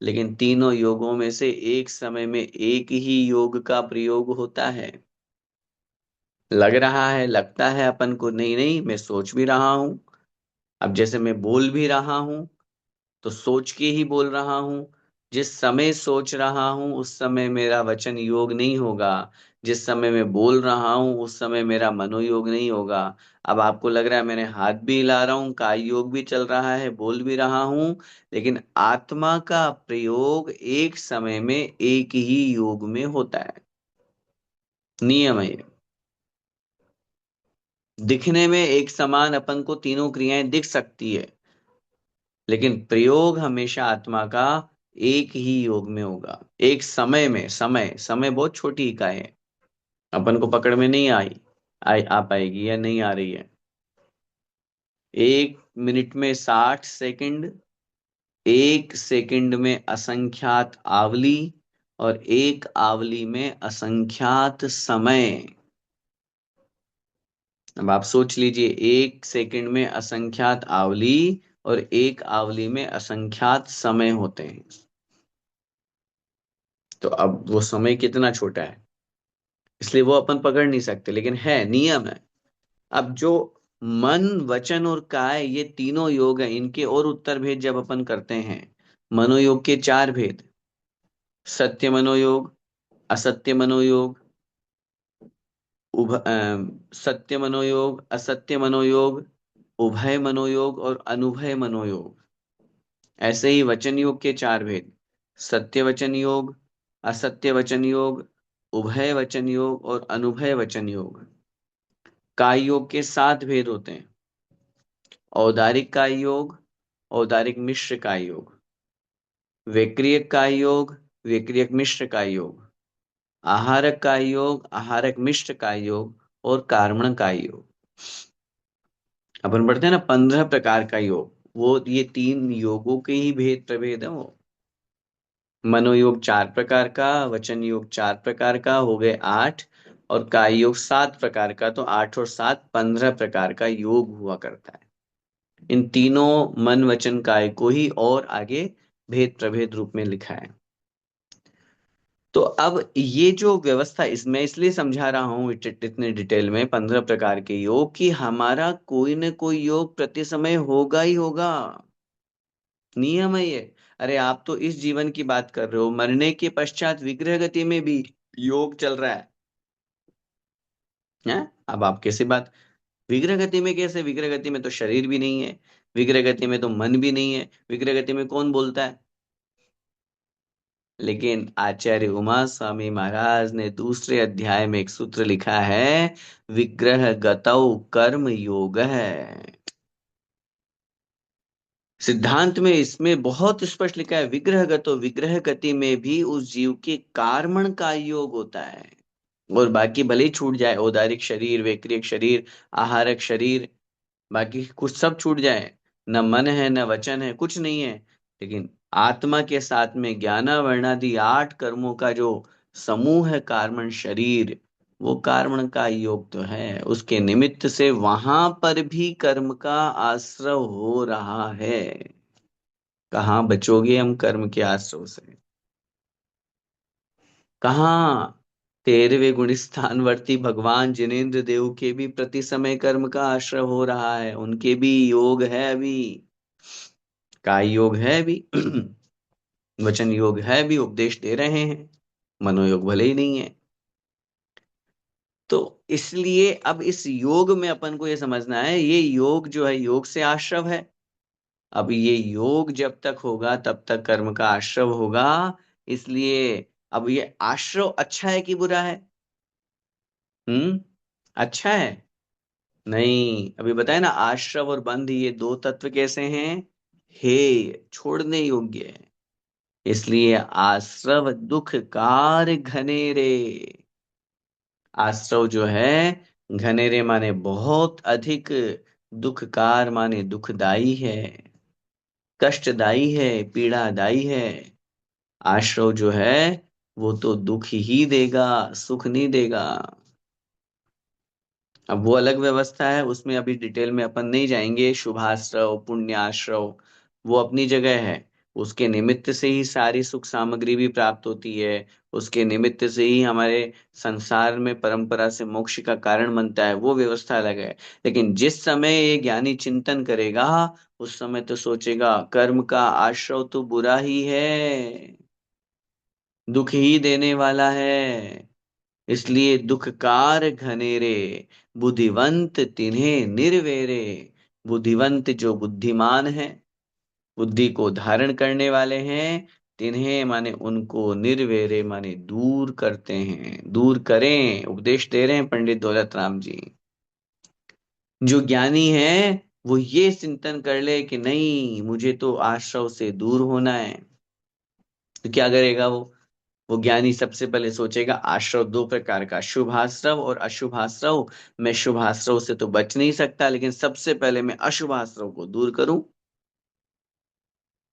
लेकिन तीनों योगों में से एक समय में एक ही योग का प्रयोग होता है। लग रहा है, लगता है अपन को, नहीं नहीं मैं सोच भी रहा हूं। अब जैसे मैं बोल भी रहा हूं तो सोच के ही बोल रहा हूं। जिस समय सोच रहा हूं उस समय मेरा वचन योग नहीं होगा। जिस समय मैं बोल रहा हूं उस समय मेरा मनोयोग नहीं होगा। अब आपको लग रहा है मैंने हाथ भी हिला रहा हूं, काय योग भी चल रहा है, बोल भी रहा हूं, लेकिन आत्मा का प्रयोग एक समय में एक ही योग में होता है। नियम है ये। दिखने में एक समान अपन को तीनों क्रियाएं दिख सकती है, लेकिन प्रयोग हमेशा आत्मा का एक ही योग में होगा, एक समय में। समय समय बहुत छोटी इकाई है, अपन को पकड़ में नहीं आ पाएगी या नहीं आ रही है। 1 मिनट में 60 सेकंड, 1 सेकंड में असंख्यात आवली, और एक आवली में असंख्यात समय। अब आप सोच लीजिए, 1 सेकंड में असंख्यात आवली और एक आवली में असंख्यात समय होते हैं। तो अब वो समय कितना छोटा है, इसलिए वो अपन पकड़ नहीं सकते, लेकिन है, नियम है। अब जो मन, वचन और काय, ये तीनों योग हैं, इनके और उत्तर भेद जब अपन करते हैं। मनोयोग के 4 भेद: सत्य मनोयोग, असत्य मनोयोग, सत्य मनोयोग, असत्य मनोयोग, उभय मनोयोग और अनुभय मनोयोग। ऐसे ही वचन योग के 4 भेद: सत्य वचन योग, असत्य वचन योग, उभय वचन योग और अनुभय वचन योग। काय योग के 7 भेद होते हैं: औदारिक काय योग, औदारिक मिश्र काय योग, वैक्रियक काय योग, वैक्रियक मिश्र काय योग, आहारक काय योग, आहारक मिश्र काय योग और कार्मण काय योग। अपन पढ़ते हैं ना 15 प्रकार का योग, वो ये 3 योगों के ही भेद प्रभेद है वो। मनोयोग 4 प्रकार का, वचन योग 4 प्रकार का, हो गए 8। और काय योग 7 प्रकार का, तो 8 और 7 15 प्रकार का योग हुआ करता है। इन तीनों मन, वचन, काय को ही और आगे भेद प्रभेद रूप में लिखा है। तो अब ये जो व्यवस्था, इसमें इसलिए समझा रहा हूं इतने डिटेल में 15 प्रकार के योग, कि हमारा कोई न कोई योग प्रति समय होगा ही होगा। नियम है ये। अरे आप तो इस जीवन की बात कर रहे हो, मरने के पश्चात विग्रह गति में भी योग चल रहा है? अब आप कैसे बात, विग्रह गति में कैसे? विग्रह गति में तो शरीर भी नहीं है, विग्रह गति में तो मन भी नहीं है, विग्रह गति में कौन बोलता है? लेकिन आचार्य उमा स्वामी महाराज ने दूसरे अध्याय में एक सूत्र लिखा है: विग्रह गतौ कर्म योग है। सिद्धांत में इसमें बहुत स्पष्ट लिखा है, विग्रह गतो, विग्रह गति में भी उस जीव के कार्मण का योग होता है। और बाकी भले ही छूट जाए, औदारिक शरीर, वैक्रियक शरीर, आहारक शरीर, बाकी कुछ सब छूट जाए, न मन है न वचन है, कुछ नहीं है, लेकिन आत्मा के साथ में ज्ञाना वर्णादि 8 कर्मों का जो समूह है, कार्मण शरीर, वो कार्मण का योग तो है। उसके निमित्त से वहां पर भी कर्म का आश्रव हो रहा है। कहाँ बचोगे हम कर्म के आश्रव से? कहाँ? 13वें गुण स्थानवर्ती भगवान जिनेन्द्र देव के भी प्रति समय कर्म का आश्रय हो रहा है, उनके भी योग है अभी, काय योग है भी वचन योग है भी, उपदेश दे रहे हैं। मनोयोग भले ही नहीं है। तो इसलिए अब इस योग में अपन को ये समझना है, ये योग जो है योग से आश्रव है। अब ये योग जब तक होगा तब तक कर्म का आश्रव होगा। इसलिए अब ये आश्रव अच्छा है कि बुरा है? अच्छा है? नहीं, अभी बताया ना, आश्रव और बंध ये दो तत्व कैसे हैं? हे, छोड़ने योग्य है। इसलिए आश्रव दुख कार घनेरे। आश्रव जो है घनेरे माने बहुत अधिक, दुखकार माने दुखदाई है, कष्टदाई है, पीड़ादाई है। आश्रव जो है वो तो दुख ही देगा, सुख नहीं देगा। अब वो अलग व्यवस्था है, उसमें अभी डिटेल में अपन नहीं जाएंगे। शुभाश्रव पुण्याश्रव वो अपनी जगह है। उसके निमित्त से ही सारी सुख सामग्री भी प्राप्त होती है। उसके निमित्त से ही हमारे संसार में परंपरा से मोक्ष का कारण बनता है, वो व्यवस्था अलग है। लेकिन जिस समय ये ज्ञानी चिंतन करेगा, उस समय तो सोचेगा कर्म का आश्रव तो बुरा ही है, दुख ही देने वाला है। इसलिए दुखकार घनेरे, बुद्धिवंत तिन्हें निर्वेरे। बुद्धिवंत जो बुद्धिमान है, बुद्धि को धारण करने वाले हैं, तिन्हें माने उनको, निर्वेरे माने दूर करते हैं, दूर करें, उपदेश दे रहे हैं पंडित दौलत राम जी। जो ज्ञानी है वो ये चिंतन कर ले कि नहीं, मुझे तो आश्रव से दूर होना है। तो क्या करेगा वो ज्ञानी सबसे पहले सोचेगा आश्रव दो प्रकार का, शुभाश्रव और अशुभाश्रव। मैं शुभाश्रव से तो बच नहीं सकता, लेकिन सबसे पहले मैं अशुभाश्रव को दूर करूं।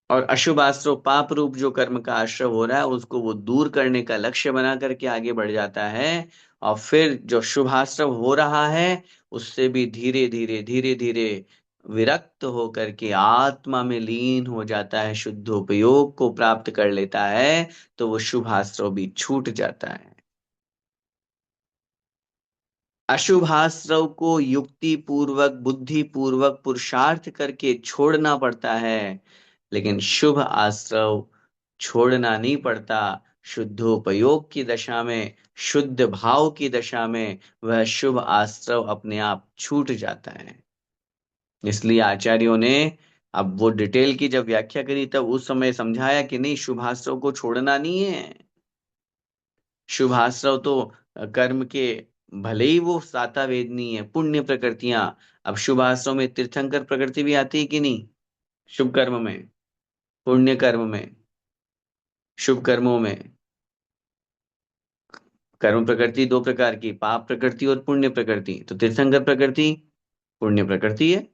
और अशुभाश्रव पाप रूप जो कर्म का आश्रव हो रहा है उसको वो दूर करने का लक्ष्य बना करके आगे बढ़ जाता है। और फिर जो शुभाश्रव हो रहा है उससे भी धीरे धीरे धीरे धीरे विरक्त होकर के आत्मा में लीन हो जाता है, शुद्धोपयोग को प्राप्त कर लेता है। तो वो शुभाश्रव भी छूट जाता है। अशुभाश्रव को युक्ति पूर्वक बुद्धि पूर्वक पुरुषार्थ करके छोड़ना पड़ता है, लेकिन शुभ आश्रव छोड़ना नहीं पड़ता। शुद्धोपयोग की दशा में, शुद्ध भाव की दशा में वह शुभ आश्रव अपने आप छूट जाता है। इसलिए आचार्यों ने अब वो डिटेल की जब व्याख्या करी तब उस समय समझाया कि नहीं, शुभाश्रव को छोड़ना नहीं है। शुभाश्रव तो कर्म के, भले ही वो साता वेदनी है, पुण्य प्रकृतियां। अब शुभाश्रव में तीर्थंकर प्रकृति भी आती है कि नहीं? शुभ कर्म में, पुण्य कर्म में, शुभ कर्मों में। कर्म प्रकृति दो प्रकार की, पाप प्रकृति और पुण्य प्रकृति। तो तीर्थंकर प्रकृति पुण्य प्रकृति है।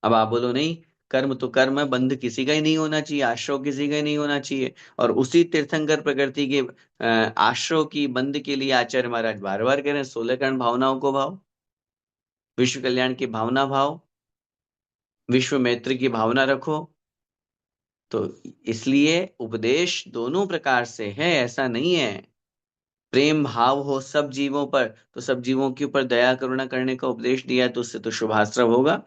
अब आप बोलो नहीं, कर्म तो कर्म है, बंध किसी का ही नहीं होना चाहिए, आश्रव किसी का ही नहीं होना चाहिए। और उसी तीर्थंकर प्रकृति के आश्रव की बंध के लिए आचार्य महाराज बार बार कह रहे हैं, 16 कर्ण भावनाओं को भाव, विश्व कल्याण की भावना भाव, विश्व मैत्री की भावना रखो। तो इसलिए उपदेश दोनों प्रकार से है, ऐसा नहीं है। प्रेम भाव हो सब जीवों पर, तो सब जीवों के ऊपर दया करुणा करने का उपदेश दिया है, तो उससे तो शुभाश्रव होगा।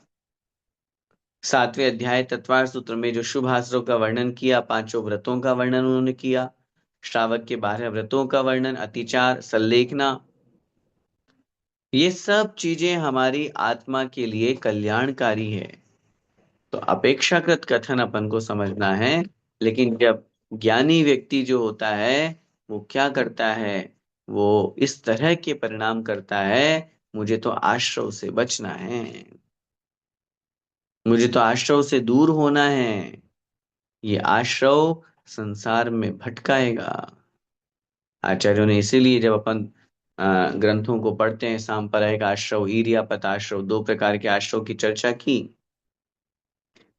7वें अध्याय तत्वार सूत्र में जो शुभाश्रव का वर्णन किया, पांचों व्रतों का वर्णन उन्होंने किया, श्रावक के 12 व्रतों का वर्णन, अतिचार, सल्लेखना, ये सब चीजें हमारी आत्मा के लिए कल्याणकारी है। तो अपेक्षाकृत कथन अपन को समझना है। लेकिन जब ज्ञानी व्यक्ति जो होता है वो क्या करता है, वो इस तरह के परिणाम करता है, मुझे तो आश्रव से बचना है, मुझे तो आश्रव से दूर होना है। ये आश्रव संसार में भटकाएगा। आचार्यों ने इसीलिए जब अपन ग्रंथों को पढ़ते हैं, सांप्रदायिक आश्रव, ईर्यापत आश्रव, दो प्रकार के आश्रव की चर्चा की।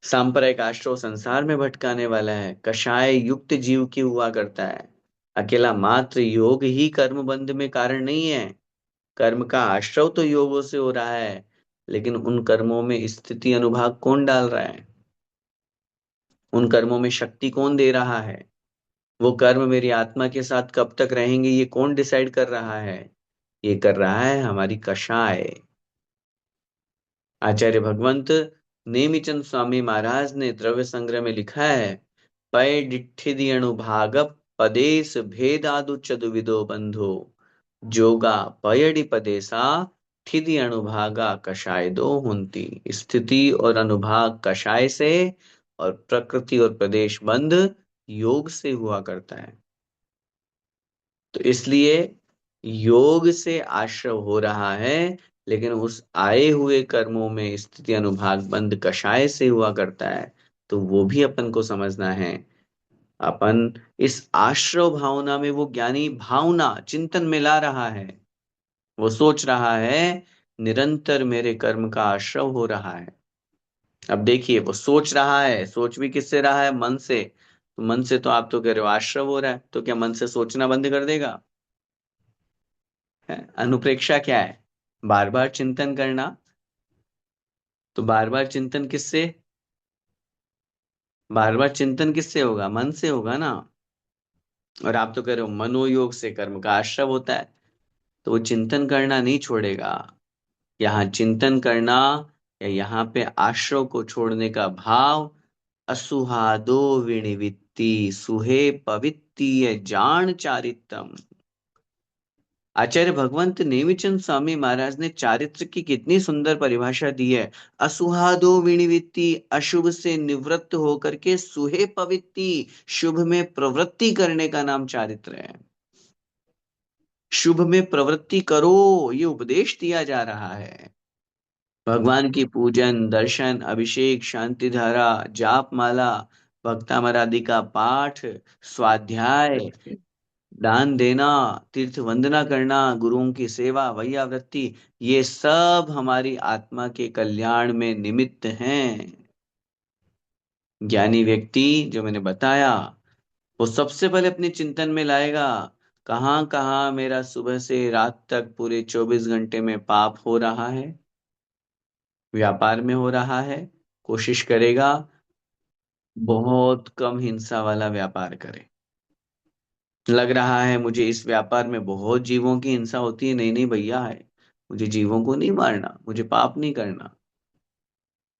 सांप्रदायिक आश्रव संसार में भटकाने वाला है, कषाय युक्त जीव की हुआ करता है। अकेला मात्र योग ही कर्म बंध में कारण नहीं है। कर्म का आश्रव तो योगों से हो रहा है, लेकिन उन कर्मों में स्थिति अनुभाग कौन डाल रहा है, उन कर्मों में शक्ति कौन दे रहा है, वो कर्म मेरी आत्मा के साथ कब तक रहेंगे ये कौन डिसाइड कर रहा है? ये कर रहा है हमारी कषाय। आचार्य भगवंत नेमिचंद स्वामी महाराज ने द्रव्य संग्रह में लिखा है, पय डिठिधि अणुभाग पदेश भेदादु चतुविदो बंधो, जोगा पयडि पदेसा स्थिति अनुभागा कषाय दो हुंती। स्थिति और अनुभाग कषाय से और प्रकृति और प्रदेश बंध योग से हुआ करता है। तो इसलिए योग से आश्रव हो रहा है, लेकिन उस आए हुए कर्मों में स्थिति अनुभाग बंध कषाय से हुआ करता है। तो वो भी अपन को समझना है। अपन इस आश्रव भावना में वो ज्ञानी भावना चिंतन में ला रहा है। वो सोच रहा है निरंतर मेरे कर्म का आश्रव हो रहा है। अब देखिए, वो सोच रहा है, सोच भी किससे रहा है? मन से। तो मन से तो आप तो कह रहे हो आश्रव हो रहा है, तो क्या मन से सोचना बंद कर देगा? है? अनुप्रेक्षा क्या है? बार बार चिंतन करना। तो बार बार चिंतन किससे? बार बार चिंतन किससे होगा? मन से होगा ना। और आप तो कह रहे हो मनोयोग से कर्म का आश्रव होता है। तो वो चिंतन करना नहीं छोड़ेगा। यहाँ चिंतन करना या यहाँ पे आश्रव को छोड़ने का भाव, असुहादो विनिवित्ति सुहे पवित्तीय जान चारितम। आचार्य भगवंत नेमिचंद स्वामी महाराज ने चारित्र की कितनी सुंदर परिभाषा दी है। असुहादो विनिवित्ति, अशुभ से निवृत्त होकर के सुहे पवित्ति, शुभ में प्रवृत्ति करने का नाम चारित्र है। शुभ में प्रवृत्ति करो, ये उपदेश दिया जा रहा है। भगवान की पूजन, दर्शन, अभिषेक, शांति धारा, जाप माला, भक्तामर आदि का पाठ, स्वाध्याय, दान देना, तीर्थ वंदना करना, गुरुओं की सेवा, वैयावृत्ति, ये सब हमारी आत्मा के कल्याण में निमित्त हैं। ज्ञानी व्यक्ति, जो मैंने बताया, वो सबसे पहले अपने चिंतन में लाएगा कहाँ कहाँ मेरा सुबह से रात तक पूरे 24 घंटे में पाप हो रहा है, व्यापार में हो रहा है। कोशिश करेगा बहुत कम हिंसा वाला व्यापार करे। लग रहा है मुझे इस व्यापार में बहुत जीवों की हिंसा होती है, नहीं नहीं भैया है, मुझे जीवों को नहीं मारना, मुझे पाप नहीं करना।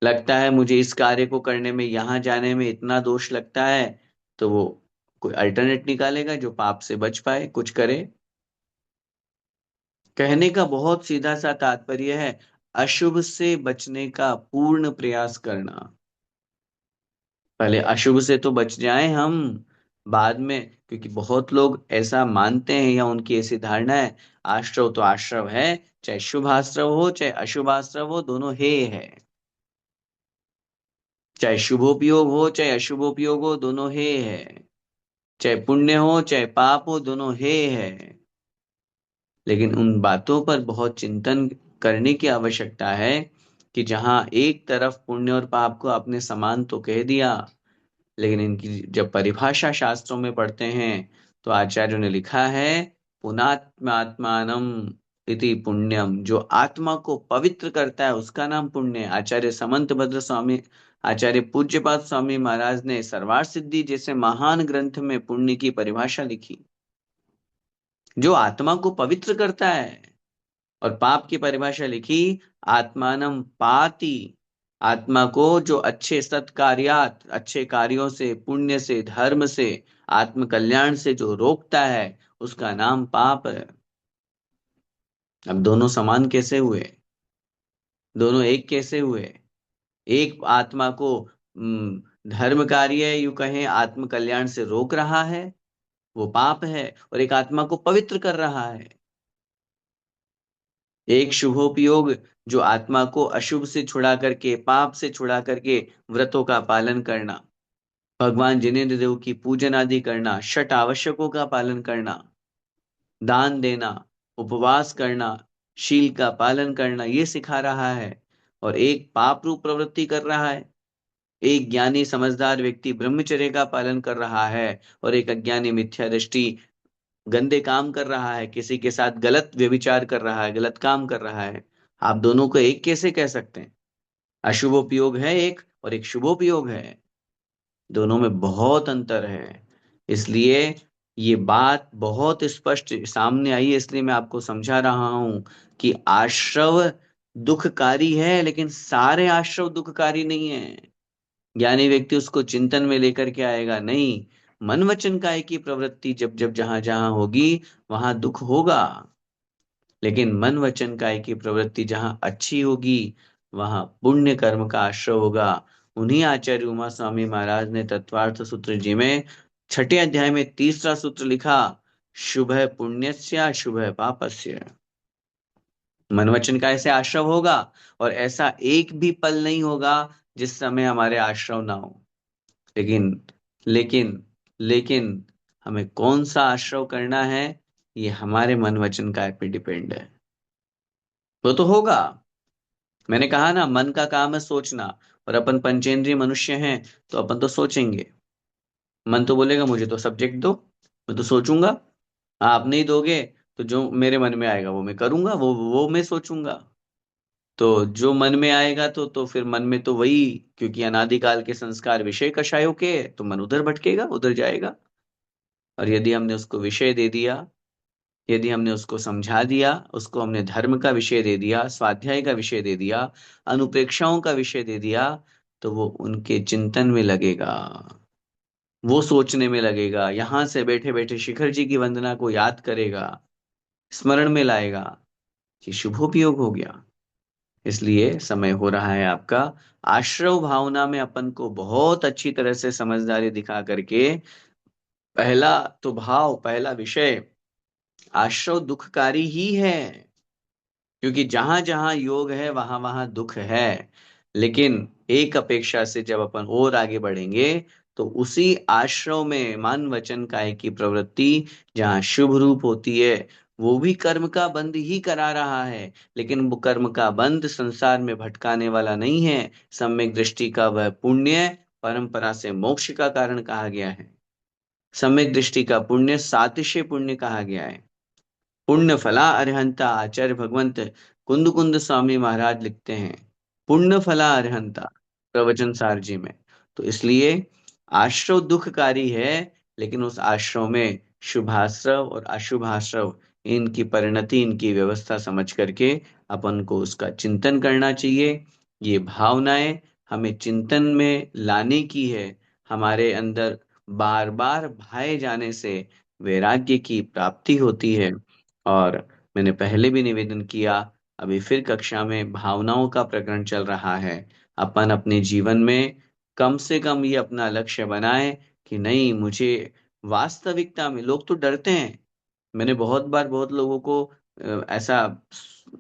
लगता है मुझे इस कार्य को करने में, यहाँ जाने में इतना दोष लगता है, तो वो कोई अल्टरनेट निकालेगा जो पाप से बच पाए, कुछ करे। कहने का बहुत सीधा सा तात्पर्य है, अशुभ से बचने का पूर्ण प्रयास करना। पहले अशुभ से तो बच जाएं हम, बाद में, क्योंकि बहुत लोग ऐसा मानते हैं या उनकी ऐसी धारणा है, आश्रव तो आश्रव है, चाहे शुभ आश्रव हो चाहे अशुभ आश्रव हो, दोनों हे है। चाहे शुभोपयोग हो चाहे अशुभोपयोग हो, दोनों हे है। चाहे पुण्य हो चाहे पाप हो, दोनों हे है। लेकिन उन बातों पर बहुत चिंतन करने की आवश्यकता है कि जहां एक तरफ पुण्य और पाप को आपने समान तो कह दिया, लेकिन इनकी जब परिभाषा शास्त्रों में पढ़ते हैं तो आचार्यों ने लिखा है, पुनात्मात्मानम इति पुण्यम। जो आत्मा को पवित्र करता है उसका नाम पुण्य है। आचार्य समंत भद्र स्वामी, आचार्य पूज्यपाद स्वामी महाराज ने सर्वार सिद्धि जैसे महान ग्रंथ में पुण्य की परिभाषा लिखी। जो आत्मा को पवित्र करता है। और पाप की परिभाषा लिखी, आत्मानम पाति। आत्मा को जो अच्छे सत्कार्यात, अच्छे कार्यों से, पुण्य से, धर्म से, आत्म कल्याण से जो रोकता है, उसका नाम पाप है। अब दोनों समान कैसे हुए? दोनों एक कैसे हुए? एक आत्मा को धर्म कार्य यूं कहें आत्म कल्याण से रोक रहा है, वो पाप है, और एक आत्मा को पवित्र कर रहा है। एक शुभोपयोग, जो आत्मा को अशुभ से छुड़ा करके, पाप से छुड़ा करके, व्रतों का पालन करना, भगवान जिनेन्द्र देव की पूजन आदि करना, षट आवश्यकों का पालन करना, दान देना, उपवास करना, शील का पालन करना, ये सिखा रहा है। और एक पाप रूप प्रवृत्ति कर रहा है। एक ज्ञानी समझदार व्यक्ति ब्रह्मचर्य का पालन कर रहा है, और एक अज्ञानी मिथ्या दृष्टि गंदे काम कर रहा है, किसी के साथ गलत व्यभिचार कर रहा है, गलत काम कर रहा है। आप दोनों को एक कैसे कह सकते हैं? अशुभोपयोग है एक, और एक शुभोपयोग है। दोनों में बहुत अंतर है। इसलिए ये बात बहुत स्पष्ट सामने आई है, इसलिए मैं आपको समझा रहा हूं कि आश्रव दुखकारी है, लेकिन सारे आश्रव दुखकारी नहीं है। ज्ञानी व्यक्ति उसको चिंतन में लेकर के आएगा, नहीं, मन वचन काय की प्रवृत्ति जब जब जहां जहां होगी वहां दुख होगा। लेकिन मन वचन काया की प्रवृत्ति जहां अच्छी होगी, वहां पुण्य कर्म का आश्रय होगा। उन्हीं आचार्य उमा स्वामी महाराज ने तत्वार्थ सूत्र जी में छठे अध्याय में तीसरा सूत्र लिखा, शुभ पुण्यस्य शुभ पापस्य। मन वचन का ऐसे आश्रव होगा, और ऐसा एक भी पल नहीं होगा जिस समय हमारे आश्रव ना हो। लेकिन लेकिन लेकिन हमें कौन सा आश्रव करना है, ये हमारे मन वचन काय पे डिपेंड है। वो तो होगा। मैंने कहा ना, मन का काम है सोचना, और अपन पंचेंद्रिय मनुष्य हैं, तो अपन तो सोचेंगे। मन तो बोलेगा मुझे तो सब्जेक्ट दो, मैं तो सोचूंगा। आप नहीं दोगे तो जो मेरे मन में आएगा वो मैं करूंगा, वो मैं सोचूंगा। तो जो मन में आएगा तो फिर मन में तो वही, क्योंकि अनादिकाल के संस्कार विषय कषायों के हैं, तो मन उधर भटकेगा, उधर जाएगा। और यदि हमने उसको विषय दे दिया, यदि हमने उसको समझा दिया, उसको हमने धर्म का विषय दे दिया, स्वाध्याय का विषय दे दिया, अनुप्रेक्षाओं का विषय दे दिया, तो वो उनके चिंतन में लगेगा, वो सोचने में लगेगा, यहां से बैठे बैठे शिखर जी की वंदना को याद करेगा, स्मरण में लाएगा। ये शुभोपयोग हो गया। इसलिए समय हो रहा है आपका, आश्रव भावना में अपन को बहुत अच्छी तरह से समझदारी दिखा करके, पहला तो भाव, पहला विषय, आश्रव दुखकारी ही है। क्योंकि जहां जहां योग है वहां वहां दुख है। लेकिन एक अपेक्षा से जब अपन और आगे बढ़ेंगे, तो उसी आश्रव में मन वचन काया की प्रवृत्ति जहां शुभ रूप होती है, वो भी कर्म का बंध ही करा रहा है। लेकिन वो कर्म का बंध संसार में भटकाने वाला नहीं है। सम्यक दृष्टि का वह पुण्य परंपरा से मोक्ष का कारण कहा गया है। सम्यक दृष्टि का पुण्य सातिशय पुण्य कहा गया है। पुण्य फला अरहंता, आचार्य भगवंत कुंद कुंद स्वामी महाराज लिखते हैं, पुण्य फला अरहंता, प्रवचन सार जी में। तो इसलिए आश्रव दुखकारी है, लेकिन उस आश्रव में शुभाश्रव और अशुभाश्रव, इनकी परिणति, इनकी व्यवस्था समझ करके अपन को उसका चिंतन करना चाहिए। ये भावनाएं हमें चिंतन में लाने की है। हमारे अंदर बार बार भाए जाने से वैराग्य की प्राप्ति होती है। और मैंने पहले भी निवेदन किया, अभी फिर कक्षा में भावनाओं का प्रकरण चल रहा है। अपन अपने जीवन में कम से कम ये अपना लक्ष्य बनाए कि नहीं, मुझे वास्तविकता में, लोग तो डरते हैं। मैंने बहुत बार बहुत लोगों को ऐसा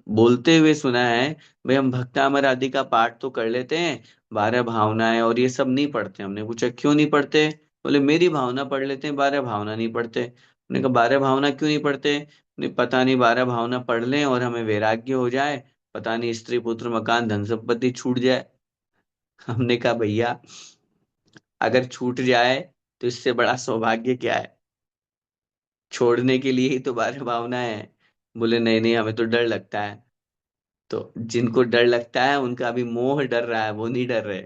बोलते हुए सुना है, भाई हम भक्तामर आदि का पाठ तो कर लेते हैं, 12 भावनाएं और ये सब नहीं पढ़ते। हमने पूछा क्यों नहीं पढ़ते? बोले मेरी भावना पढ़ लेते हैं, 12 भावना नहीं पढ़ते। हमने कहा 12 भावना क्यों नहीं पढ़ते? नहीं पता नहीं, 12 भावना पढ़ लें और हमें वैराग्य हो जाए, पता नहीं स्त्री पुत्र मकान धन संपत्ति छूट जाए। हमने कहा भैया, अगर छूट जाए तो इससे बड़ा सौभाग्य क्या है? छोड़ने के लिए ही तो 12 भावना है। बोले नहीं नहीं, हमें तो डर लगता है। तो जिनको डर लगता है उनका अभी मोह डर रहा है, वो नहीं डर रहे।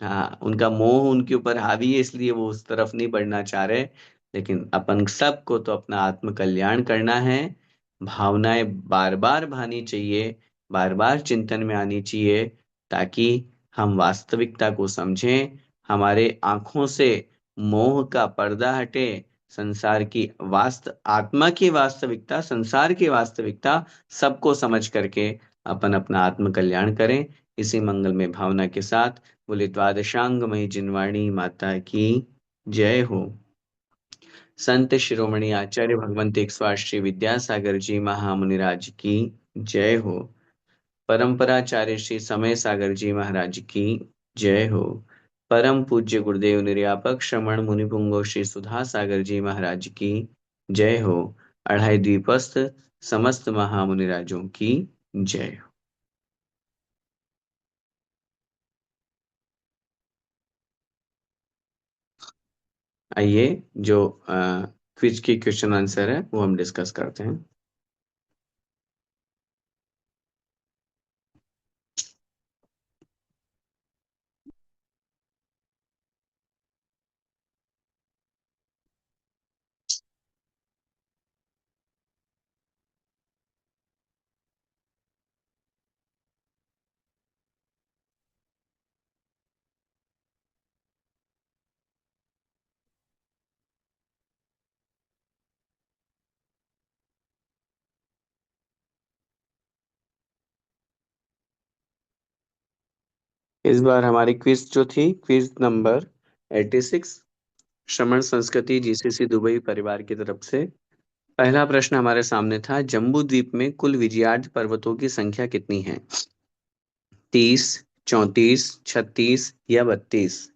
हाँ, उनका मोह उनके ऊपर हावी है, इसलिए वो उस तरफ नहीं बढ़ना चाह रहे। लेकिन अपन सबको तो अपना आत्म कल्याण करना है। भावनाएं बार बार भानी चाहिए, बार बार चिंतन में आनी चाहिए, ताकि हम वास्तविकता को समझें, हमारे आंखों से मोह का पर्दा हटे, संसार की आत्मा की वास्तविकता, संसार की वास्तविकता सबको समझ करके अपन अपना आत्म कल्याण करें। इसी मंगल में भावना के साथ बोले द्वादशांगमयी जिनवाणी माता की जय हो। संत शिरोमणि आचार्य भगवंत एक श्री विद्यासागर जी महामुनिराज की जय हो। परंपराचार्य श्री समय सागर जी महाराज की जय हो। परम पूज्य गुरुदेव निर्यापक श्रमण मुनि पुंगव श्री सुधा सागर जी महाराज की जय हो। अढ़ाई द्वीपस्थ समस्त महामुनिराजों की जय हो। आइए, जो क्विज की क्वेश्चन आंसर है वो हम डिस्कस करते हैं। इस बार हमारी क्विज जो थी, क्विज नंबर 86, श्रमण संस्कृति जीसीसी दुबई परिवार की तरफ से, पहला प्रश्न हमारे सामने था, जम्बू द्वीप में कुल विजयार्ध पर्वतों की संख्या कितनी है? 30, 34, 36 या 32?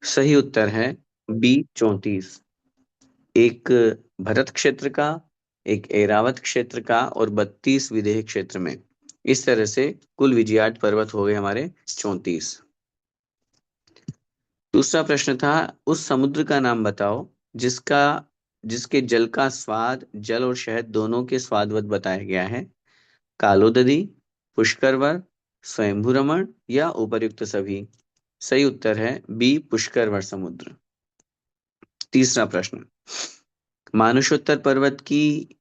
सही उत्तर है बी, 34। एक भरत क्षेत्र का, एक ऐरावत क्षेत्र का और 32 विदेह क्षेत्र में। इस तरह से कुल विजयार्ध पर्वत हो गए हमारे 34। दूसरा प्रश्न था, उस समुद्र का नाम बताओ जिसका जिसके जल का स्वाद जल और शहद दोनों के स्वादवत बताया गया है। कालोदरी, पुष्करवर, स्वयंभू रमण या उपर्युक्त सभी? सही उत्तर है बी, पुष्करवर समुद्र। तीसरा प्रश्न, मानुषोत्तर पर्वत की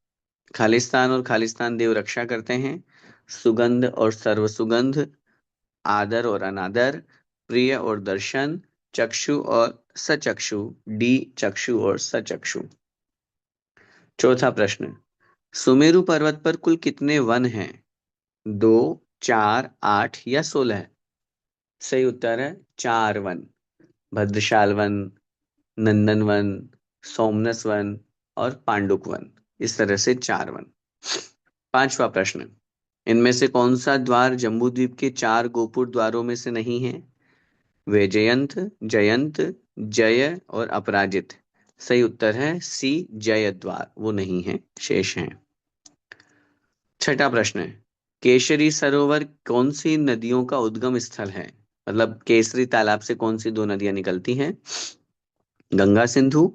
खालिस्तान और खालिस्तान देव रक्षा करते हैं। सुगंध और सर्वसुगंध, आदर और अनादर, प्रिय और दर्शन, चक्षु और सचक्षु, डी चक्षु और सचक्षु। चौथा प्रश्न, सुमेरु पर्वत पर कुल कितने वन हैं? 2, 4, 8 या 16? सही उत्तर है 4 वन। भद्रशाल वन, नंदन वन, सोमनस वन और पांडुक वन। इस तरह से 4 वन। पांचवा प्रश्न, इनमें से कौन सा द्वार जम्बूद्वीप के 4 गोपुर द्वारों में से नहीं है? वैजयंत, जयंत, जय और अपराजित। सही उत्तर है सी, जय द्वार, वो नहीं है, शेष हैं। छठा प्रश्न है, केशरी सरोवर कौन सी नदियों का उद्गम स्थल है? मतलब केसरी तालाब से कौन सी 2 नदियां निकलती हैं? गंगा सिंधु,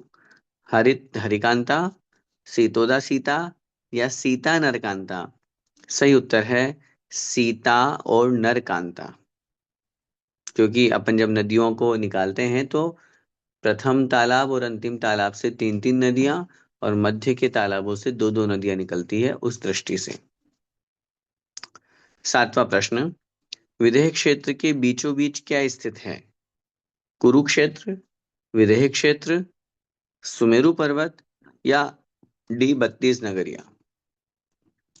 हरित हरिकांता, सीतोदा सीता या सीता नरकांता? सही उत्तर है सीता और नरकांता। क्योंकि अपन जब नदियों को निकालते हैं तो प्रथम तालाब और अंतिम तालाब से 3 3 नदियां और मध्य के तालाबों से 2 2 नदियां निकलती है, उस दृष्टि से। सातवां प्रश्न, विदेह क्षेत्र के बीचों बीच क्या स्थित है? कुरुक्षेत्र, विदेह क्षेत्र, सुमेरु पर्वत या डी 32 नगरिया?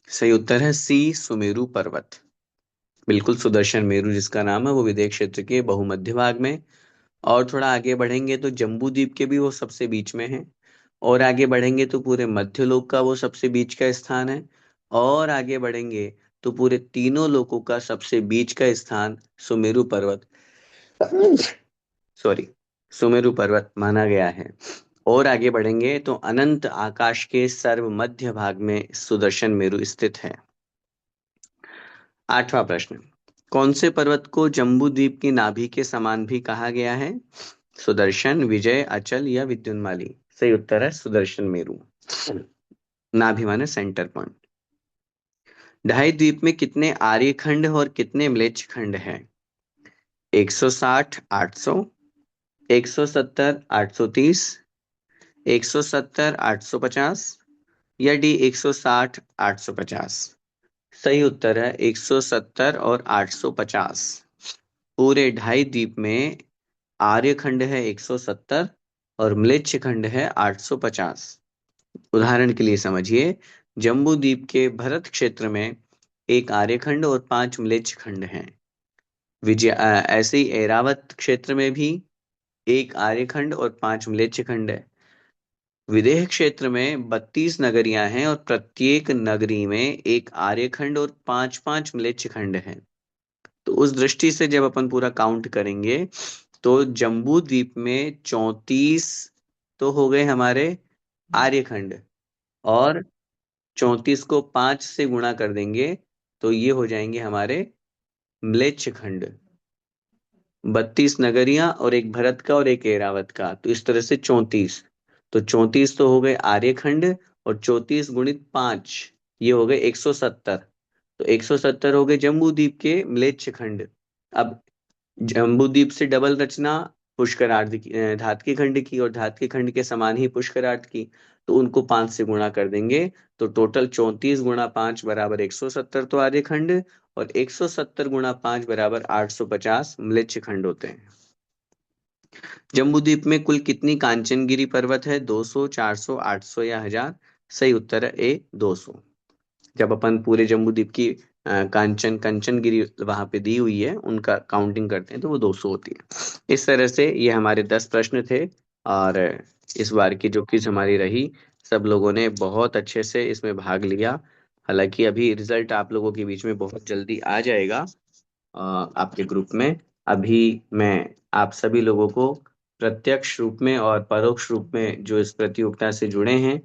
सही उत्तर है सी, सुमेरु पर्वत। बिल्कुल, सुदर्शन मेरु जिसका नाम है, वो विदेह क्षेत्र के बहुमध्य भाग में। और थोड़ा आगे बढ़ेंगे तो जम्बू द्वीप के भी वो सबसे बीच में है। और आगे बढ़ेंगे तो पूरे मध्यलोक का वो सबसे बीच का स्थान है। और आगे बढ़ेंगे तो पूरे तीनों लोकों का सबसे बीच का स्थान सुमेरु पर्वत, सॉरी, सुमेरु पर्वत माना गया है। और आगे बढ़ेंगे तो अनंत आकाश के सर्व मध्य भाग में सुदर्शन मेरु स्थित है। आठवां प्रश्न, कौन से पर्वत को जम्बू द्वीप की नाभि के समान भी कहा गया है? सुदर्शन, विजय, अचल या विद्युन्माली? सही उत्तर है सुदर्शन मेरु। नाभि माने सेंटर पॉइंट। ढाई द्वीप में कितने आर्यखंड और कितने म्लेच्छ खंड हैं? 160, 800, 170, 830, 170, 850 या डी 160, 850? सही उत्तर है 170 और 850। पूरे ढाई द्वीप में आर्यखंड है 170 और म्लेच्छ खंड है 850। उदाहरण के लिए समझिए, जम्बू द्वीप के भरत क्षेत्र में एक आर्यखंड और 5 म्लेच्छ खंड हैं। ऐसे ही ऐरावत क्षेत्र में भी एक आर्यखंड और 5 म्लेच्छ खंड है। विदेह क्षेत्र में 32 नगरियां हैं और प्रत्येक नगरी में एक आर्यखंड और 5 5 म्लेच्छ खंड हैं। तो उस दृष्टि से जब अपन पूरा काउंट करेंगे तो जम्बू द्वीप में 34 तो हो गए हमारे आर्यखंड, और 34 को 5 से गुणा कर देंगे तो ये हो जाएंगे हमारे म्लेच्छ खंड। 32 नगरियां और एक भरत का और एक ऐरावत का, तो इस तरह से 34। तो 34 तो हो गए आर्यखंड, और 34 गुणित 5 ये हो गए 170। तो 170 हो गए जम्बू द्वीप के म्लेच्छ खंड। अब जम्बूद्वीप से डबल रचना पुष्करार्ध की, धातकी खंड की, और धातकी खंड के समान ही पुष्करार्ध की। तो उनको 5 से गुणा कर देंगे तो टोटल 34 गुणा 5 बराबर 170 तो आधे खंड, और 170 गुणा 5 बराबर 850 म्लेच्छ खंड होते हैं। जम्बूद्वीप में कुल कितनी कांचनगिरी पर्वत है? 200, 400, 800 या 1000? सही उत्तर है ए, 200। जब अपन पूरे जम्बूद्वीप की कांचन कंचनगिरी वहां पे दी हुई है, उनका काउंटिंग करते हैं तो वो 200 होती है। इस तरह से ये हमारे 10 प्रश्न थे। और इस बार की जो क्विज हमारी रही, सब लोगों ने बहुत अच्छे से इसमें भाग लिया। हालांकि अभी रिजल्ट आप लोगों के बीच में बहुत जल्दी आ जाएगा, आपके ग्रुप में। अभी मैं आप सभी लोगों को प्रत्यक्ष रूप में और परोक्ष रूप में जो इस प्रतियोगिता से जुड़े हैं,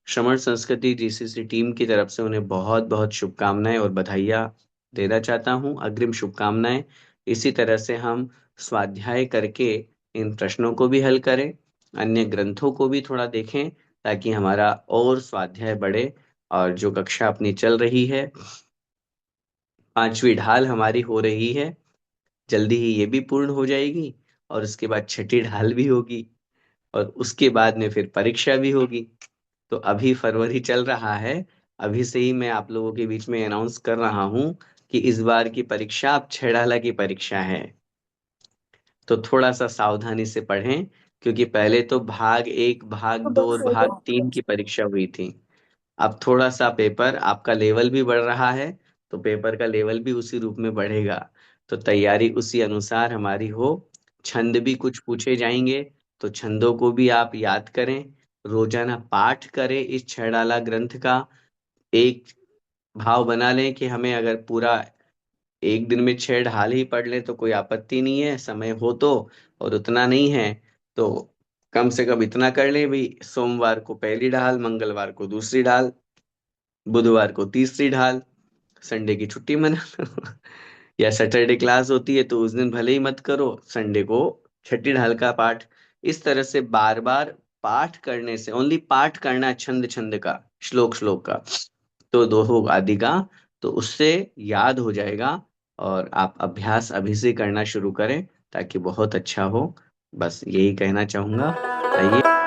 श्रमण संस्कृति जीसीसी टीम की तरफ से उन्हें बहुत बहुत शुभकामनाएं और बधाइयाँ देना चाहता हूं, अग्रिम शुभकामनाएं। इसी तरह से हम स्वाध्याय करके इन प्रश्नों को भी हल करें, अन्य ग्रंथों को भी थोड़ा देखें, ताकि हमारा और स्वाध्याय बढ़े। और जो कक्षा अपनी चल रही है, 5वीं ढाल हमारी हो रही है, जल्दी ही ये भी पूर्ण हो जाएगी। और उसके बाद 6ठी ढाल भी होगी, और उसके बाद में फिर परीक्षा भी होगी। तो अभी फरवरी चल रहा है, अभी से ही मैं आप लोगों के बीच में अनाउंस कर रहा हूं कि इस बार की परीक्षा अब 6 ढाला की परीक्षा है। तो थोड़ा सा सावधानी से पढ़ें, क्योंकि पहले तो भाग 1, भाग 2 और भाग 3 की परीक्षा हुई थी। अब थोड़ा सा पेपर आपका लेवल भी बढ़ रहा है, तो पेपर का लेवल भी उसी रूप में बढ़ेगा। तो तैयारी उसी अनुसार हमारी हो। छंद भी कुछ पूछे जाएंगे, तो छंदों को भी आप याद करें। रोजाना पाठ करें इस 6 डाला ग्रंथ का। एक भाव बना लें कि हमें अगर पूरा एक दिन में 6 ढाल ही पढ़ लें तो कोई आपत्ति नहीं है, समय हो तो। और उतना नहीं है तो कम से कम इतना कर लें भाई, सोमवार को पहली ढाल, मंगलवार को दूसरी ढाल, बुधवार को तीसरी ढाल, संडे की छुट्टी मना लो। या सैटरडे क्लास होती है तो उस दिन भले ही मत करो, संडे को 6ठी ढाल का पाठ। इस तरह से बार बार पाठ करने से, ओनली पाठ करना है, छंद छंद का, श्लोक श्लोक का, तो दोहो आदि का, तो उससे याद हो जाएगा। और आप अभ्यास अभी से करना शुरू करें, ताकि बहुत अच्छा हो। बस यही कहना चाहूंगा। आइए।